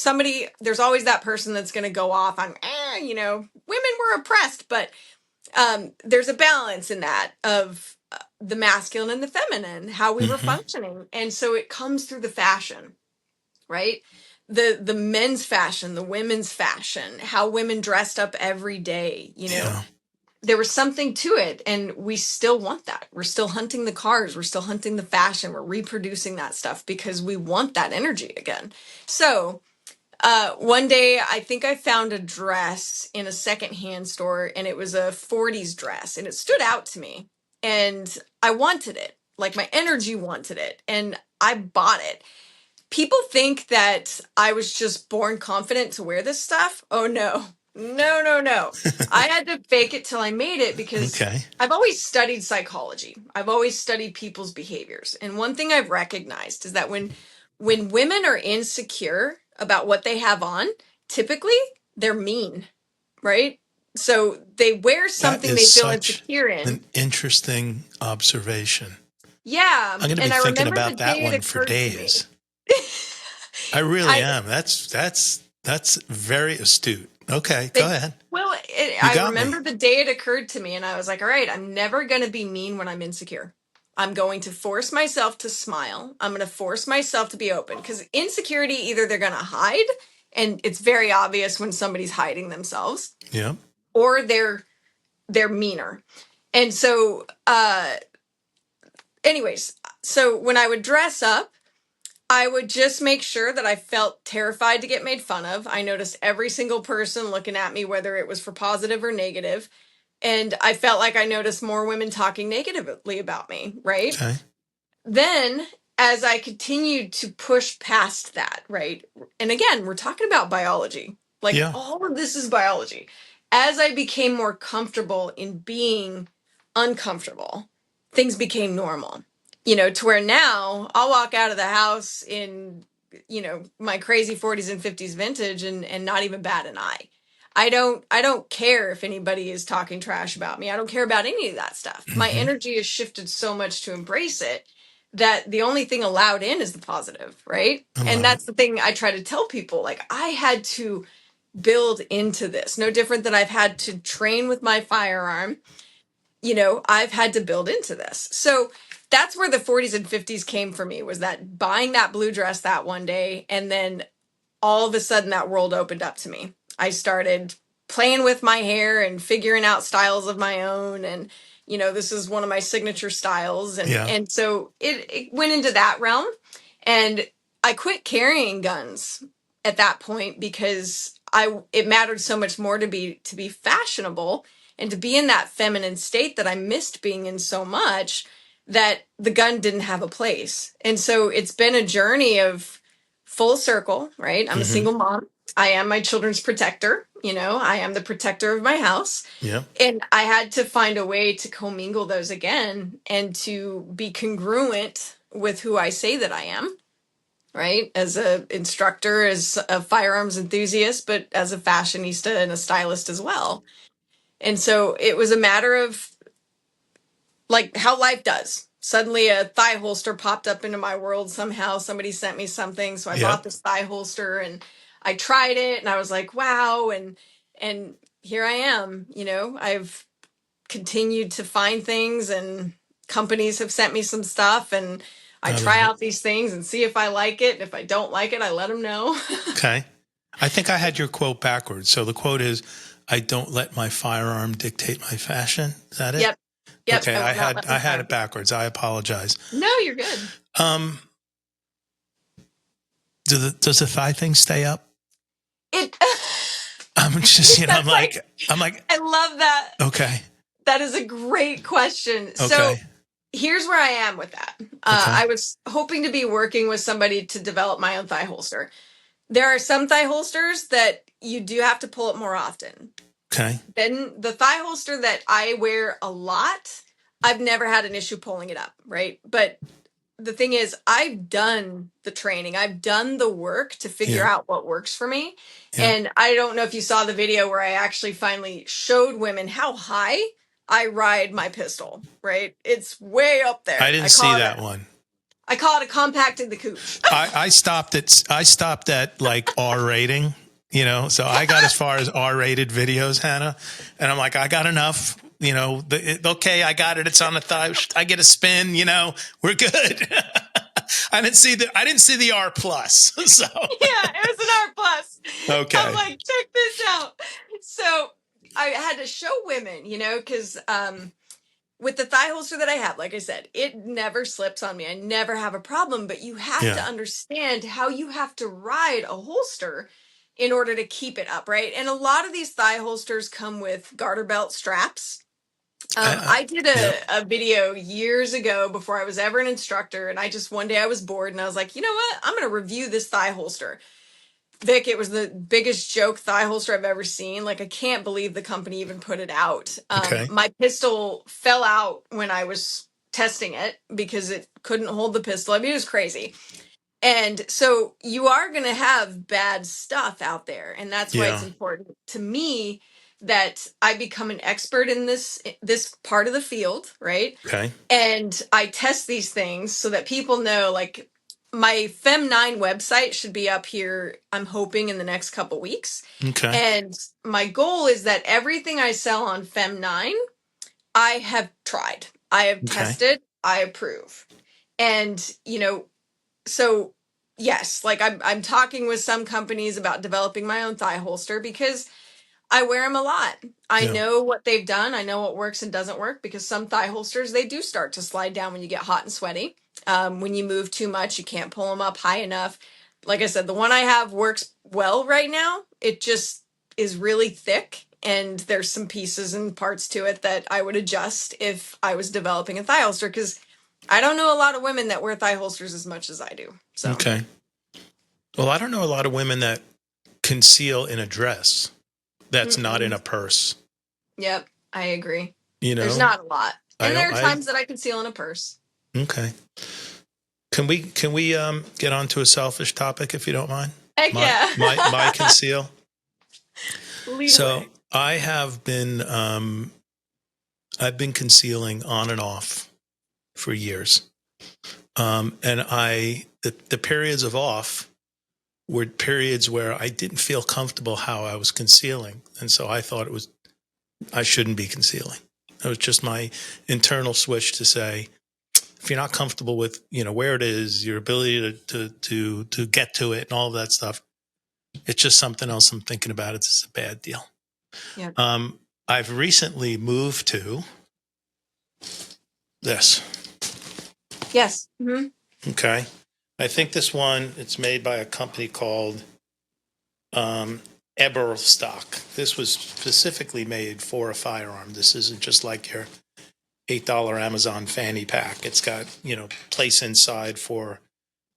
B: there's always that person that's going to go off on, women were oppressed, but there's a balance in that of the masculine and the feminine, how we were
A: Mm-hmm.
B: functioning. And so it comes through the fashion, right? The men's fashion, the women's fashion, how women dressed up every day,
A: Yeah.
B: there was something to it, and we still want that. We're still hunting the cars, we're still hunting the fashion, we're reproducing that stuff because we want that energy again. So one day I think I found a dress in a secondhand store, and it was a 40s dress, and it stood out to me, and I wanted it. Like, my energy wanted it, and I bought it. People think that I was just born confident to wear this stuff. Oh no. No, no, no. I had to fake it till I made it because
A: Okay.
B: I've always studied psychology. I've always studied people's behaviors. And one thing I've recognized is that when women are insecure about what they have on, typically they're mean, right? So they wear
A: That
B: something
A: is
B: they feel
A: such
B: insecure in.
A: an interesting observation.
B: Yeah,
A: I'm going to be
B: and I
A: thinking
B: remember the
A: about that
B: day it
A: one for
B: occurred to me.
A: days. I really
B: I
A: am. That's very astute. Okay, go
B: Thank
A: ahead.
B: well,
A: You
B: I
A: got me.
B: remember the day it occurred to me, and I was like, all right, I'm never going to be mean when I'm insecure. I'm going to force myself to smile. I'm going to force myself to be open, because insecurity, either they're going to hide, and it's very obvious when somebody's hiding themselves,
A: Yep.
B: or they're meaner. And so anyways, so when I would dress up, I would just make sure that I felt terrified to get made fun of. I noticed every single person looking at me, whether it was for positive or negative. And I felt like I noticed more women talking negatively about me, right?
A: Okay.
B: Then, as I continued to push past that, right? And again, we're talking about biology. Like
A: Yeah.
B: all of this is biology. As I became more comfortable in being uncomfortable, things became normal. To where now I'll walk out of the house in, my crazy 40s and 50s vintage and not even bat an eye. I don't care if anybody is talking trash about me. I don't care about any of that stuff. My
A: Hmm.
B: energy has shifted so much to embrace it that the only thing allowed in is the positive, right?
A: I
B: And
A: love it.
B: that's the thing I try to tell people. Like, I had to build into this. No different than I've had to train with my firearm. I've had to build into this. So that's where the 40s and 50s came for me, was that buying that blue dress that one day, and then all of a sudden that world opened up to me. I started playing with my hair and figuring out styles of my own, and this is one of my signature styles, and
A: Yeah.
B: and so it went into that realm. And I quit carrying guns at that point because it mattered so much more to be fashionable and to be in that feminine state that I missed being in so much, that the gun didn't have a place. And so it's been a journey of full circle, right? I'm a
A: Hmm.
B: single mom. I am my children's protector. I am the protector of my house.
A: Yeah.
B: And I had to find a way to commingle those again and to be congruent with who I say that I am, right? As a instructor, as a firearms enthusiast, but as a fashionista and a stylist as well. And so it was a matter of, like, how life does. Suddenly a thigh holster popped up into my world somehow. Somebody sent me something, so I bought
A: Yep.
B: this thigh holster and I tried it and I was like, wow, and here I am. I've continued to find things, and companies have sent me some stuff, and I
A: I
B: try
A: love it.
B: out these things and see if I like it. And if I don't like it, I let them know.
A: Okay. I think I had your quote backwards. So the quote is, I don't let my firearm dictate my fashion. Is that it?
B: Yep. Yep.
A: Okay.
B: I
A: I
B: will not
A: had
B: let my
A: I had
B: fire.
A: it backwards. I apologize.
B: No, you're good.
A: Um, does the thigh thing stay up?
B: It
A: I'm just,
B: that's like,
A: I'm like,
B: I love that.
A: okay.
B: That is a great question. So
A: Okay.
B: here's where I am with that.
A: Okay.
B: I was hoping to be working with somebody to develop my own thigh holster. There are some thigh holsters that you do have to pull it more often.
A: Okay.
B: Then the thigh holster that I wear a lot, I've never had an issue pulling it up, right? But the thing is, I've done the training, I've done the work to figure
A: Yeah.
B: out what works for me.
A: Yeah.
B: And I don't know if you saw the video where I actually finally showed women how high I ride my pistol, right? It's way up
A: I
B: there.
A: didn't see that one.
B: I call it a compacted the cooch.
A: I stopped at like R rating, so I got as far as R rated videos, Hannah, and I'm like, I got enough, okay, I got it. It's on the thigh. I get a spin, we're good. I didn't see the R plus. So,
B: Yeah, it was an R plus. I'm
A: okay.
B: like, check this out. So I had to show women, because with the thigh holster that I have, like I said, it never slips on me. I never have a problem, but you have to
A: Yeah.
B: understand how you have to ride a holster in order to keep it up, right? And a lot of these thigh holsters come with garter belt straps. I did
A: Yeah.
B: a video years ago before I was ever an instructor, and one day I was bored and I was like, you know what? I'm going to review this thigh holster. Vic, it was the biggest joke thigh holster I've ever seen. Like, I can't believe the company even put it out.
A: Okay.
B: My pistol fell out when I was testing it because it couldn't hold the pistol. I mean, it was crazy. And so you are going to have bad stuff out there. And that's why it's
A: Yeah.
B: important to me that I become an expert in this part of the field, right?
A: Okay.
B: And I test these things so that people know, like, my Fem9 website should be up here, I'm hoping, in the next couple weeks.
A: Okay.
B: And my goal is that everything I sell on Fem9, I have tried, I have
A: Okay.
B: tested, I approve. And, so yes, like I'm talking with some companies about developing my own thigh holster because I wear them a lot. I
A: Yeah.
B: know what they've done. I know what works and doesn't work, because some thigh holsters, they do start to slide down when you get hot and sweaty. When you move too much, you can't pull them up high enough. Like I said, the one I have works well right now. It just is really thick, and there's some pieces and parts to it that I would adjust if I was developing a thigh holster, because I don't know a lot of women that wear thigh holsters as much as I do. So,
A: Okay. Well, I don't know a lot of women that conceal in a dress that's not in
B: mm-mm.
A: a purse.
B: Yep, I agree.
A: You
B: There's
A: know,
B: not a lot.
A: I
B: And
A: don't.
B: there are times that I conceal in a purse.
A: Okay. Can we get on to a selfish topic if you don't mind?
B: Heck
A: My
B: yeah.
A: my conceal.
B: Lead
A: So
B: away.
A: I've been concealing on and off for years. And the periods of off were periods where I didn't feel comfortable how I was concealing. And so I thought I shouldn't be concealing. It was just my internal switch to say, if you're not comfortable with, where it is, your ability to get to it and all of that stuff, it's just something else I'm thinking about. It's a bad deal.
B: Yeah.
A: I've recently moved to this.
B: Yes. Mm-hmm.
A: Okay. I think this one, it's made by a company called Eberstock. This was specifically made for a firearm. This isn't just like your $8 Amazon fanny pack. It's got, place inside for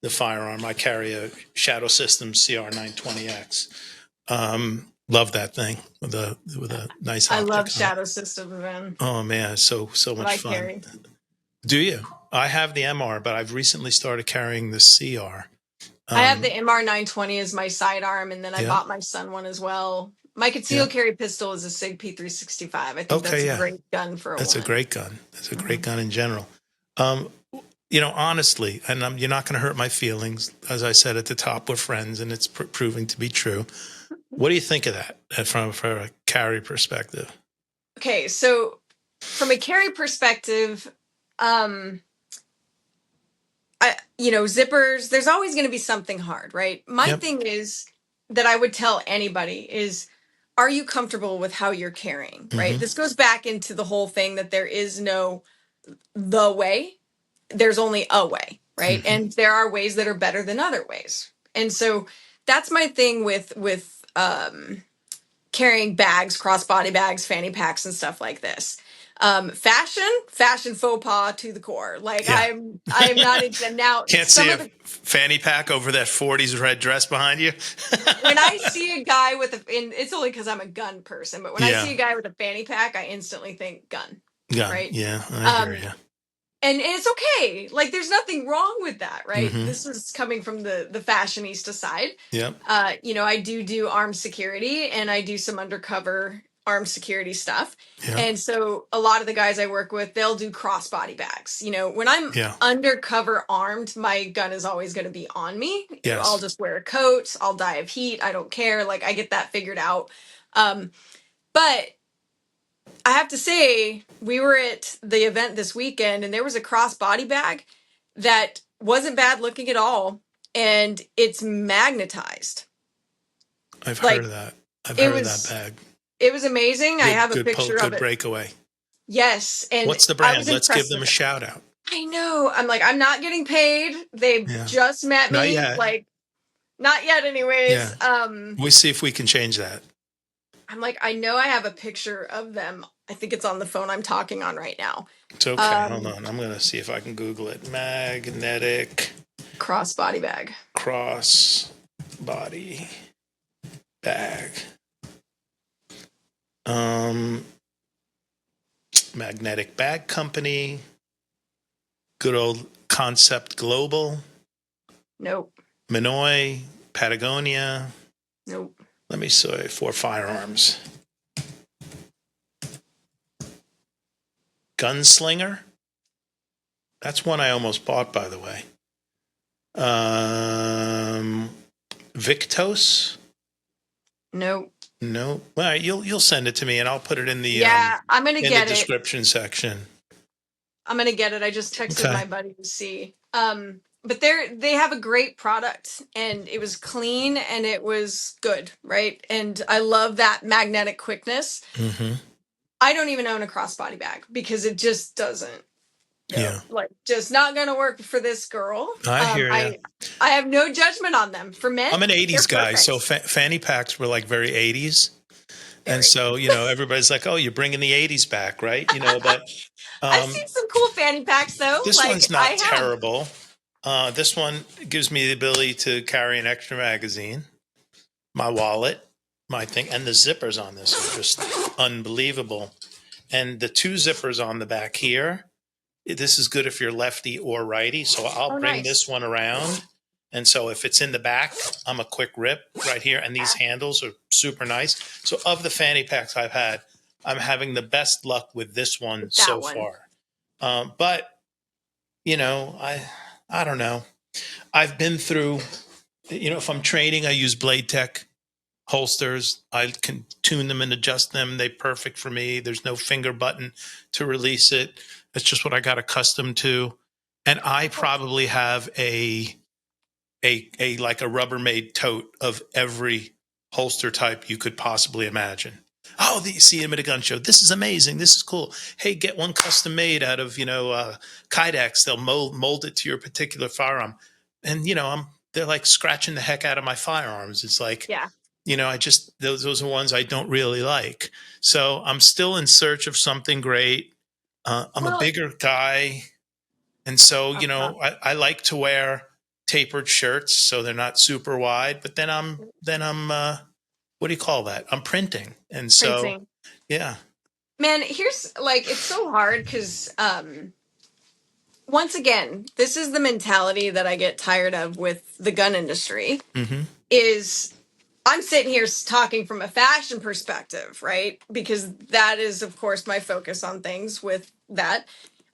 A: the firearm. I carry a Shadow Systems CR920X. Love that thing with a nice
B: I love
A: optic on it.
B: Shadow Systems, man.
A: Oh man, so
B: What
A: much
B: I
A: fun.
B: carry.
A: Do you? I have the MR, but I've recently started carrying the CR.
B: I have the MR 920 as my sidearm, and then I
A: Yeah,
B: bought my son one as well. My
A: yeah.
B: concealed carry pistol is a SIG P365. I think that's
A: Okay,
B: a
A: yeah.
B: great gun for a
A: That's a
B: woman.
A: great gun. That's a great
B: Mhm.
A: gun in general. Um, honestly, and you're not going to hurt my feelings. As I said at the top, we're friends, and it's proving to be true. What do you think of that from a carry perspective?
B: Okay, so from a carry perspective, zippers, there's always going to be something hard, right? My
A: Yep.
B: thing is that I would tell anybody is, are you comfortable with how you're carrying, right?
A: Mm-hmm.
B: This goes back into the whole thing that there is no the way, there's only a way, right?
A: Mm-hmm.
B: And there are ways that are better than other ways. And so that's my thing with carrying bags, crossbody bags, fanny packs, and stuff like this. Fashion faux pas to the core. Like
A: Yeah.
B: I am not into them. Now,
A: Can't see
B: some
A: a
B: of the
A: fanny pack over that 40s red dress behind you.
B: when I see a guy with and it's only because I'm a gun person, but when I
A: Yeah.
B: see a guy with a fanny pack, I instantly think gun,
A: Gun.
B: right?
A: Yeah, I hear
B: Um,
A: you.
B: and it's okay. Like there's nothing wrong with that, right?
A: Mm-hmm.
B: This is coming from the fashionista side.
A: Yep.
B: I do armed security, and I do some undercover armed security stuff.
A: Yep.
B: And so a lot of the guys I work with, they'll do crossbody bags. When I'm
A: Yeah.
B: undercover armed, my gun is always going to be on me.
A: Yes.
B: I'll just wear a coat. I'll die of heat. I don't care. Like I get that figured out. But I have to say, we were at the event this weekend, and there was a crossbody bag that wasn't bad looking at all, and it's magnetized.
A: I've
B: Like
A: heard of that. I've
B: it
A: heard of that
B: was
A: bag.
B: it was amazing. I have a picture of
A: Good
B: it.
A: breakaway.
B: Yes, and
A: What's the
B: I
A: brand?
B: was
A: Let's give
B: impressed
A: them
B: with
A: a
B: it.
A: shout out.
B: I know. I'm like, I'm not getting paid. They
A: Yeah.
B: just met
A: Not
B: me.
A: yet.
B: Like, not yet, anyways.
A: Yeah. We see if we can change that.
B: I'm like, I know I have a picture of them. I think it's on the phone I'm talking on right now.
A: It's okay. Hold on. I'm going to see if I can Google it. Magnetic
B: Crossbody bag.
A: cross body bag. Magnetic Bag Company. Good old Concept Global.
B: Nope.
A: Minoy, Patagonia.
B: Nope.
A: Let me see for firearms. Gunslinger. That's one I almost bought, by the way. Victos.
B: Nope.
A: No. All right, you'll send it to me, and I'll put it in the
B: I'm gonna
A: in the
B: get it.
A: description section.
B: I'm gonna get it. I just texted
A: Okay.
B: my buddy to see. But they have a great product, and it was clean and it was good, right? And I love that magnetic quickness.
A: Mm-hmm.
B: I don't even own a crossbody bag because it just doesn't.
A: Yeah.
B: No, like just not going to work for this girl.
A: I hear you.
B: I have no judgment on them. For men,
A: I'm an
B: they're
A: 80s guy, so
B: perfect.
A: fanny packs were like very 80s. And
B: Very.
A: so, everybody's like, oh, you're bringing the 80s back, right? But
B: I've
A: um,
B: seen some cool fanny packs though.
A: this one's
B: Like I
A: not
B: have.
A: terrible. This one gives me the ability to carry an extra magazine, my wallet, my thing, and the zippers on this are just unbelievable. And the two zippers on the back here, this is good if you're lefty or righty. So I'll
B: Oh,
A: bring this
B: nice.
A: one around. And so if it's in the back, I'm a quick rip right here. And these handles are super nice. So of the fanny packs I've had, I'm having the best luck with this one
B: That
A: so
B: one.
A: far. But I don't know. I've been through, if I'm training, I use Blade Tech holsters. I can tune them and adjust them. They're perfect for me. There's no finger button to release it. It's just what I got accustomed to. And I probably have a like a Rubbermaid tote of every holster type you could possibly imagine. Oh, you see him at a gun show. This is amazing. This is cool. Hey, get one custom made out of Kydex. They'll mold it to your particular firearm, and they're like scratching the heck out of my firearms. It's like
B: Yeah.
A: I just those are ones I don't really like. So I'm still in search of something great. I'm a
B: Well,
A: bigger guy. And so,
B: uh-huh.
A: I like to wear tapered shirts so they're not super wide, but then I'm what do you call that? I'm printing. And so,
B: Printing.
A: yeah.
B: Man, here's like it's so hard because once again, this is the mentality that I get tired of with the gun industry
A: Hmm.
B: is I'm sitting here talking from a fashion perspective, right? Because that is of course my focus on things with that.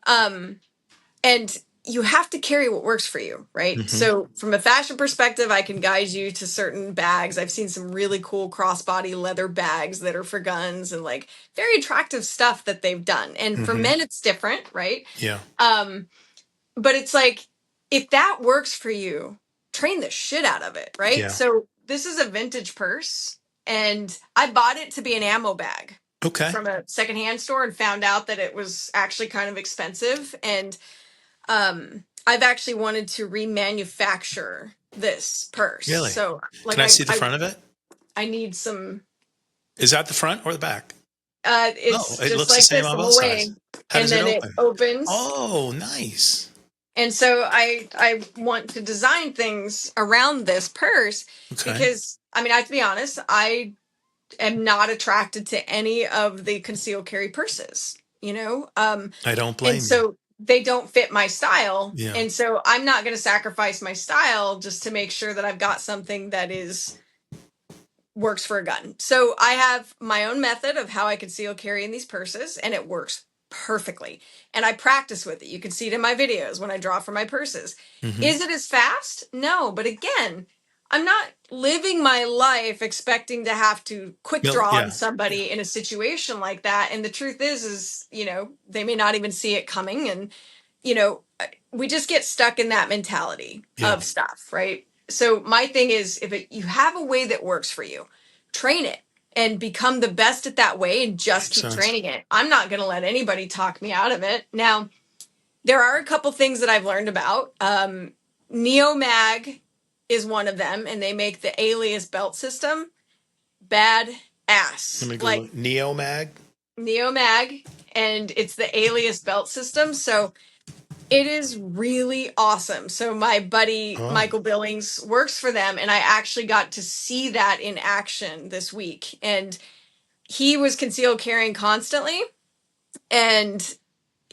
B: Um and you have to carry what works for you, right?
A: Hmm.
B: So from a fashion perspective, I can guide you to certain bags. I've seen some really cool crossbody leather bags that are for guns and like very attractive stuff that they've done. And for
A: Hmm.
B: men it's different, right?
A: Yeah.
B: Um but it's like if that works for you, train the shit out of it, right?
A: Yeah.
B: So this is a vintage purse and I bought it to be an ammo bag
A: Okay.
B: from a secondhand store and found out that it was actually kind of expensive and I've actually wanted to remanufacture this purse.
A: Really?
B: So like
A: Can I see the front of it?
B: I need some
A: Is that the front or the back? Oh,
B: it's
A: it
B: just
A: looks the
B: like
A: same
B: this
A: on
B: in
A: both
B: a way
A: sides. How
B: and
A: does it
B: then it
A: open?
B: opens.
A: Oh, nice.
B: And so I want to design things around this purse
A: Okay.
B: because I mean I have to be honest, I am not attracted to any of the concealed carry purses, you know?
A: I don't
B: And
A: blame you.
B: so they don't fit my style.
A: Yeah.
B: And so I'm not going to sacrifice my style just to make sure that I've got something that is works for a gun. So I have my own method of how I conceal carry in these purses and it works perfectly. And I practice with it. You can see it in my videos when I draw for my purses.
A: Hmm.
B: Is it as fast? No, but again, I'm not living my life expecting to have to quick draw on
A: Yeah.
B: somebody in a situation like that. And the truth is, they may not even see it coming. And, we just get stuck in that mentality
A: Yeah.
B: of stuff, right? So my thing is, you have a way that works for you, train it and become the best at that way and just
A: Makes
B: keep
A: sense.
B: training it. I'm not going to let anybody talk me out of it. Now, there are a couple things that I've learned about. Neomag is one of them, and they make the Alias belt system. Bad
A: Let
B: ass.
A: me go
B: Like
A: look. Neomag.
B: Neomag, and it's the Alias belt system. So it is really awesome. So my buddy
A: Oh,
B: Michael Billings works for them, and I actually got to see that in action this week. And he was concealed carrying constantly, and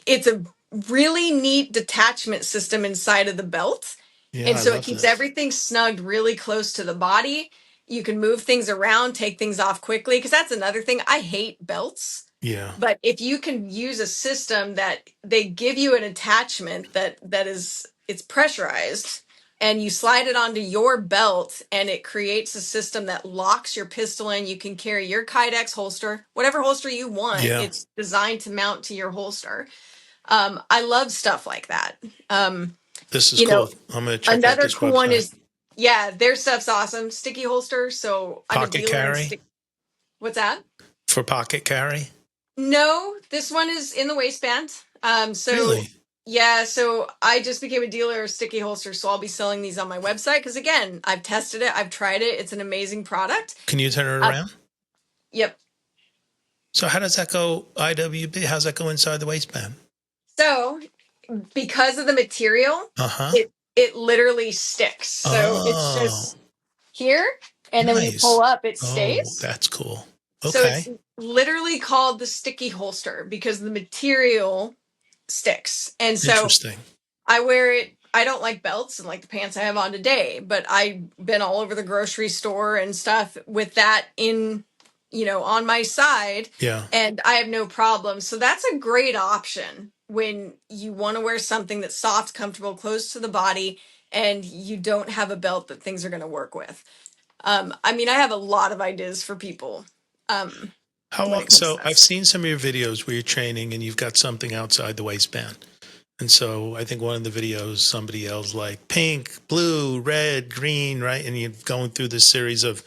B: it's a really neat detachment system inside of the belt.
A: yeah.
B: And
A: I
B: so it
A: love
B: keeps
A: that.
B: everything snugged really close to the body. You can move things around, take things off quickly, because that's another thing. I hate belts.
A: Yeah.
B: But if you can use a system that they give you an attachment that is it's pressurized and you slide it onto your belt and it creates a system that locks your pistol in, you can carry your Kydex holster, whatever holster you want.
A: Yeah.
B: It's designed to mount to your holster. I love stuff like that. Um,
A: This is
B: you know,
A: cool. I'm going to check out
B: Another
A: this
B: cool one
A: website.
B: is yeah, their stuff's awesome. Sticky holster. So I'm a
A: Pocket
B: dealer in
A: carry
B: stick. What's that?
A: for pocket carry.
B: No, this one is in the waistband. So
A: Really?
B: Yeah, so I just became a dealer of sticky holsters, so I'll be selling these on my website because again, I've tested it, I've tried it. It's an amazing product.
A: Can you turn it
B: Uh,
A: around?
B: yep.
A: So how does that go IWB? How's that go inside the waistband?
B: So because of the material,
A: Uh-huh.
B: it literally sticks. So it's
A: Oh,
B: just here, and then when you pull
A: nice.
B: up, it
A: Oh,
B: stays.
A: that's cool.
B: So
A: Okay.
B: it's literally called the sticky holster because the material sticks. And so
A: Interesting.
B: I wear it. I don't like belts and like the pants I have on today, but I've been all over the grocery store and stuff with that in, on my side,
A: Yeah.
B: and I have no problem. So that's a great option when you want to wear something that's soft, comfortable, close to the body, and you don't have a belt that things are going to work with. I mean, I have a lot of ideas for people um, when it comes to
A: So
B: that
A: I've
B: stuff.
A: seen some of your videos where you're training and you've got something outside the waistband. And so I think one of the videos, somebody yells like pink, blue, red, green, right? And you're going through this series of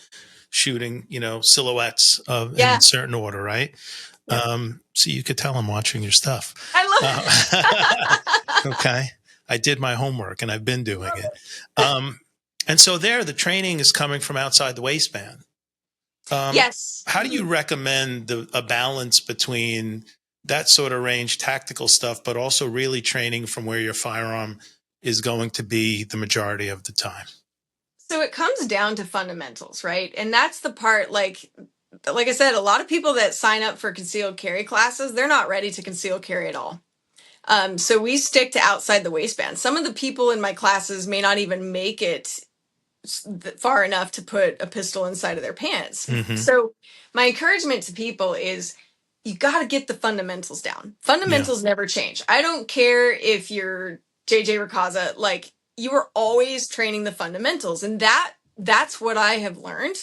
A: shooting, silhouettes of in
B: Yeah,
A: certain order, right?
B: yep.
A: So you could tell I'm watching your stuff.
B: I love.
A: Okay. I did my homework and I've been doing it. Um, and so there, the training is coming from outside the waistband.
B: Yes.
A: How do you
B: Mhm.
A: recommend a balance between that sort of range, tactical stuff, but also really training from where your firearm is going to be the majority of the time?
B: So it comes down to fundamentals, right? And that's the part like I said, a lot of people that sign up for concealed carry classes, they're not ready to conceal carry at all. So we stick to outside the waistband. Some of the people in my classes may not even make it far enough to put a pistol inside of their pants.
A: Mm-hmm.
B: So my encouragement to people is you got to get the fundamentals down.
A: Yeah.
B: Fundamentals never change. I don't care if you're JJ Rakaza, like you are always training the fundamentals, and that's what I have learned.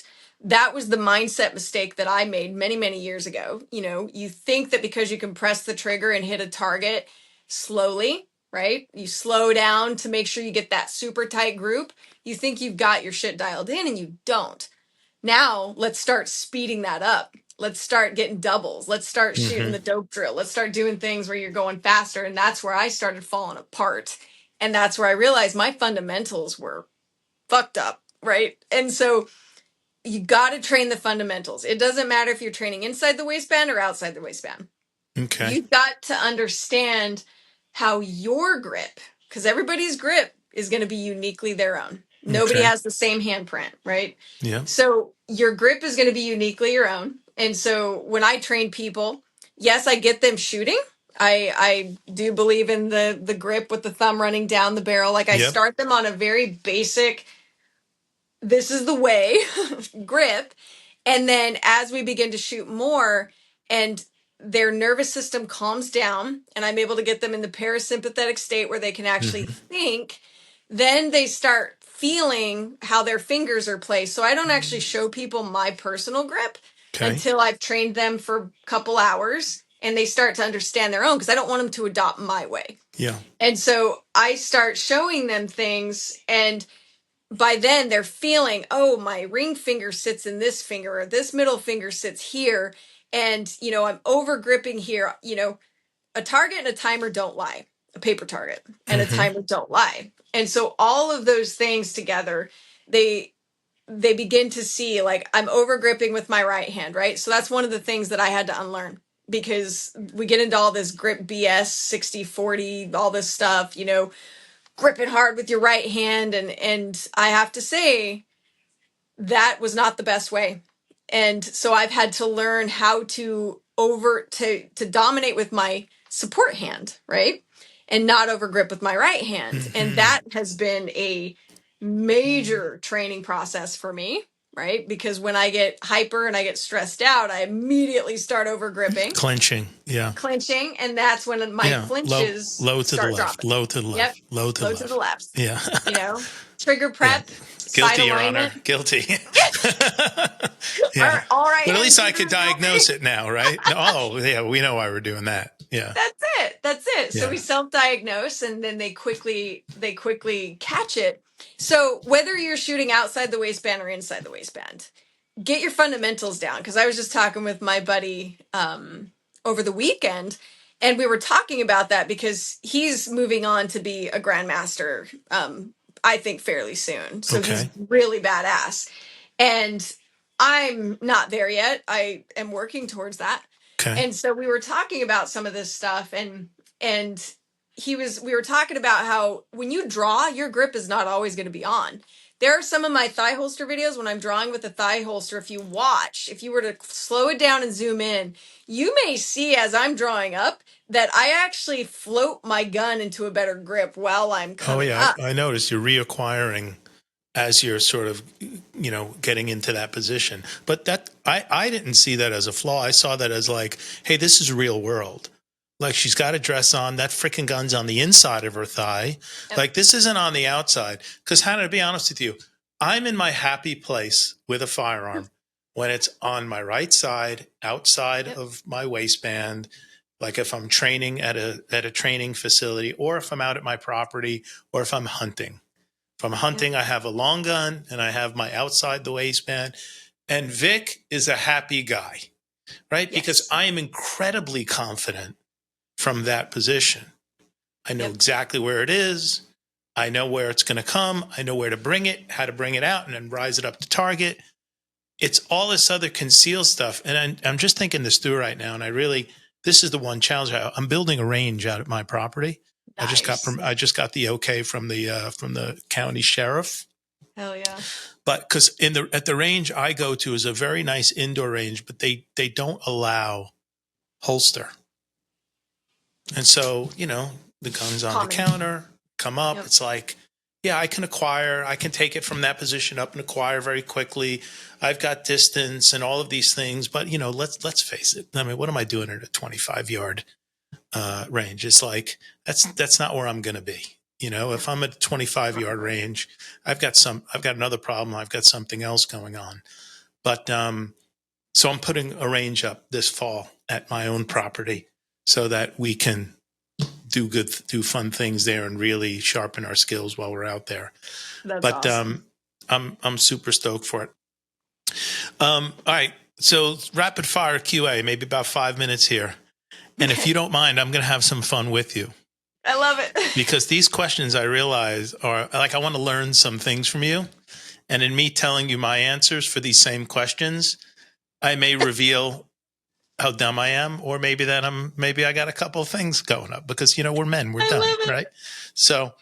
B: That was the mindset mistake that I made many, many years ago. You think that because you can press the trigger and hit a target slowly, right? You slow down to make sure you get that super tight group. You think you've got your shit dialed in and you don't. Now let's start speeding that up. Let's start getting doubles. Let's start shooting
A: Mm-hmm.
B: the dope drill. Let's start doing things where you're going faster. And that's where I started falling apart. And that's where I realized my fundamentals were fucked up. Right. And so you got to train the fundamentals. It doesn't matter if you're training inside the waistband or outside the waistband.
A: Okay.
B: You've got to understand how your grip, because everybody's grip is going to be uniquely their own. Nobody
A: Okay.
B: has the same handprint, right?
A: Yeah.
B: So your grip is going to be uniquely your own. And so when I train people, yes, I get them shooting. I do believe in the grip with the thumb running down the barrel. Like I
A: Yep.
B: start them on a very basic, this is the way grip. And then as we begin to shoot more and their nervous system calms down and I'm able to get them in the parasympathetic state where they can actually
A: Mm-hmm.
B: think, then they start feeling how their fingers are placed. So I don't actually show people my personal grip
A: Okay.
B: until I've trained them for a couple hours and they start to understand their own because I don't want them to adopt my way.
A: Yeah.
B: And so I start showing them things, and by then they're feeling, oh, my ring finger sits in this finger or this middle finger sits here, and I'm over gripping here. A target and a timer don't lie. A paper target and a
A: Mm-hmm.
B: timer don't lie. And so all of those things together, they begin to see, like, I'm over gripping with my right hand, right? So that's one of the things that I had to unlearn, because we get into all this grip BS, 60-40, all this stuff, gripping hard with your right hand, and I have to say that was not the best way. And so I've had to learn how to dominate with my support hand, right? And not over grip with my right hand. And
A: Mm-hmm.
B: that has been a major training process for me, right? Because when I get hyper and I get stressed out, I immediately start over gripping,
A: Clenching. Yeah.
B: clenching, and that's when my
A: Yeah. Low,
B: clinches
A: low to the
B: start
A: left,
B: dropping.
A: low to the
B: Yep.
A: left, low to the
B: Low to the
A: left.
B: left.
A: Yeah.
B: Trigger
A: Yeah.
B: prep, side
A: Guilty, Your Honor.
B: alignment.
A: Guilty. Yeah.
B: All right,
A: But at
B: hand
A: least I could
B: users
A: diagnose
B: guilty.
A: it now, right? Oh, yeah. We know why we're doing that. Yeah.
B: That's it. That's it. So
A: Yeah.
B: we self-diagnose, and then they quickly catch it. So whether you're shooting outside the waistband or inside the waistband, get your fundamentals down. Because I was just talking with my buddy over the weekend, And we were talking about that because he's moving on to be a grandmaster, I think fairly soon. So he's
A: Okay.
B: really badass. And I'm not there yet. I am working towards that.
A: Okay.
B: And so we were talking about some of this stuff, and we were talking about how when you draw, your grip is not always going to be on. There are some of my thigh holster videos when I'm drawing with a thigh holster. If you watch, if you were to slow it down and zoom in, you may see as I'm drawing up that I actually float my gun into a better grip while I'm
A: Oh
B: coming
A: yeah,
B: up.
A: I noticed you're reacquiring as you're sort of, getting into that position. But I didn't see that as a flaw. I saw that as like, hey, this is real world. Like she's got a dress on. That freaking gun's on the inside of her thigh.
B: Yep.
A: Like this isn't on the outside. Because Hannah, to be honest with you, I'm in my happy place with a firearm when it's on my right side, outside
B: Yep.
A: of my waistband. Like if I'm training at a training facility, or if I'm out at my property, or if I'm hunting. If I'm
B: Yep.
A: hunting, I have a long gun and I have my outside the waistband. And Vic is a happy guy, right? Because
B: Yes.
A: I am incredibly confident from that position. I know
B: Yep.
A: exactly where it is. I know where it's going to come. I know where to bring it, how to bring it out, and then rise it up to target. It's all this other concealed stuff. And I'm just thinking this through right now. And this is the one challenge. I'm building a range out at my property.
B: Nice.
A: I just got the okay from the county sheriff.
B: Hell yeah.
A: But because at the range I go to is a very nice indoor range, but they don't allow holster. And so, the gun's on the
B: Common.
A: counter, come up.
B: Yep.
A: It's like, yeah, I can take it from that position up and acquire very quickly. I've got distance and all of these things, but let's face it. I mean, what am I doing at a 25-yard range? It's like, that's not where I'm going to be. If I'm at a 25-yard range, I've got another problem. I've got something else going on. But, so I'm putting a range up this fall at my own property so that we can do fun things there and really sharpen our skills while we're out there.
B: That's
A: But
B: awesome.
A: I'm super stoked for it. All right, so rapid fire QA, maybe about 5 minutes here, and if you don't mind, I'm going to have some fun with you
B: I love it.
A: because these questions I realize are like I want to learn some things from you, and in me telling you my answers for these same questions, I may reveal how dumb I am, or maybe maybe I got a couple of things going up because we're men, we're
B: I
A: dumb,
B: love it.
A: right? So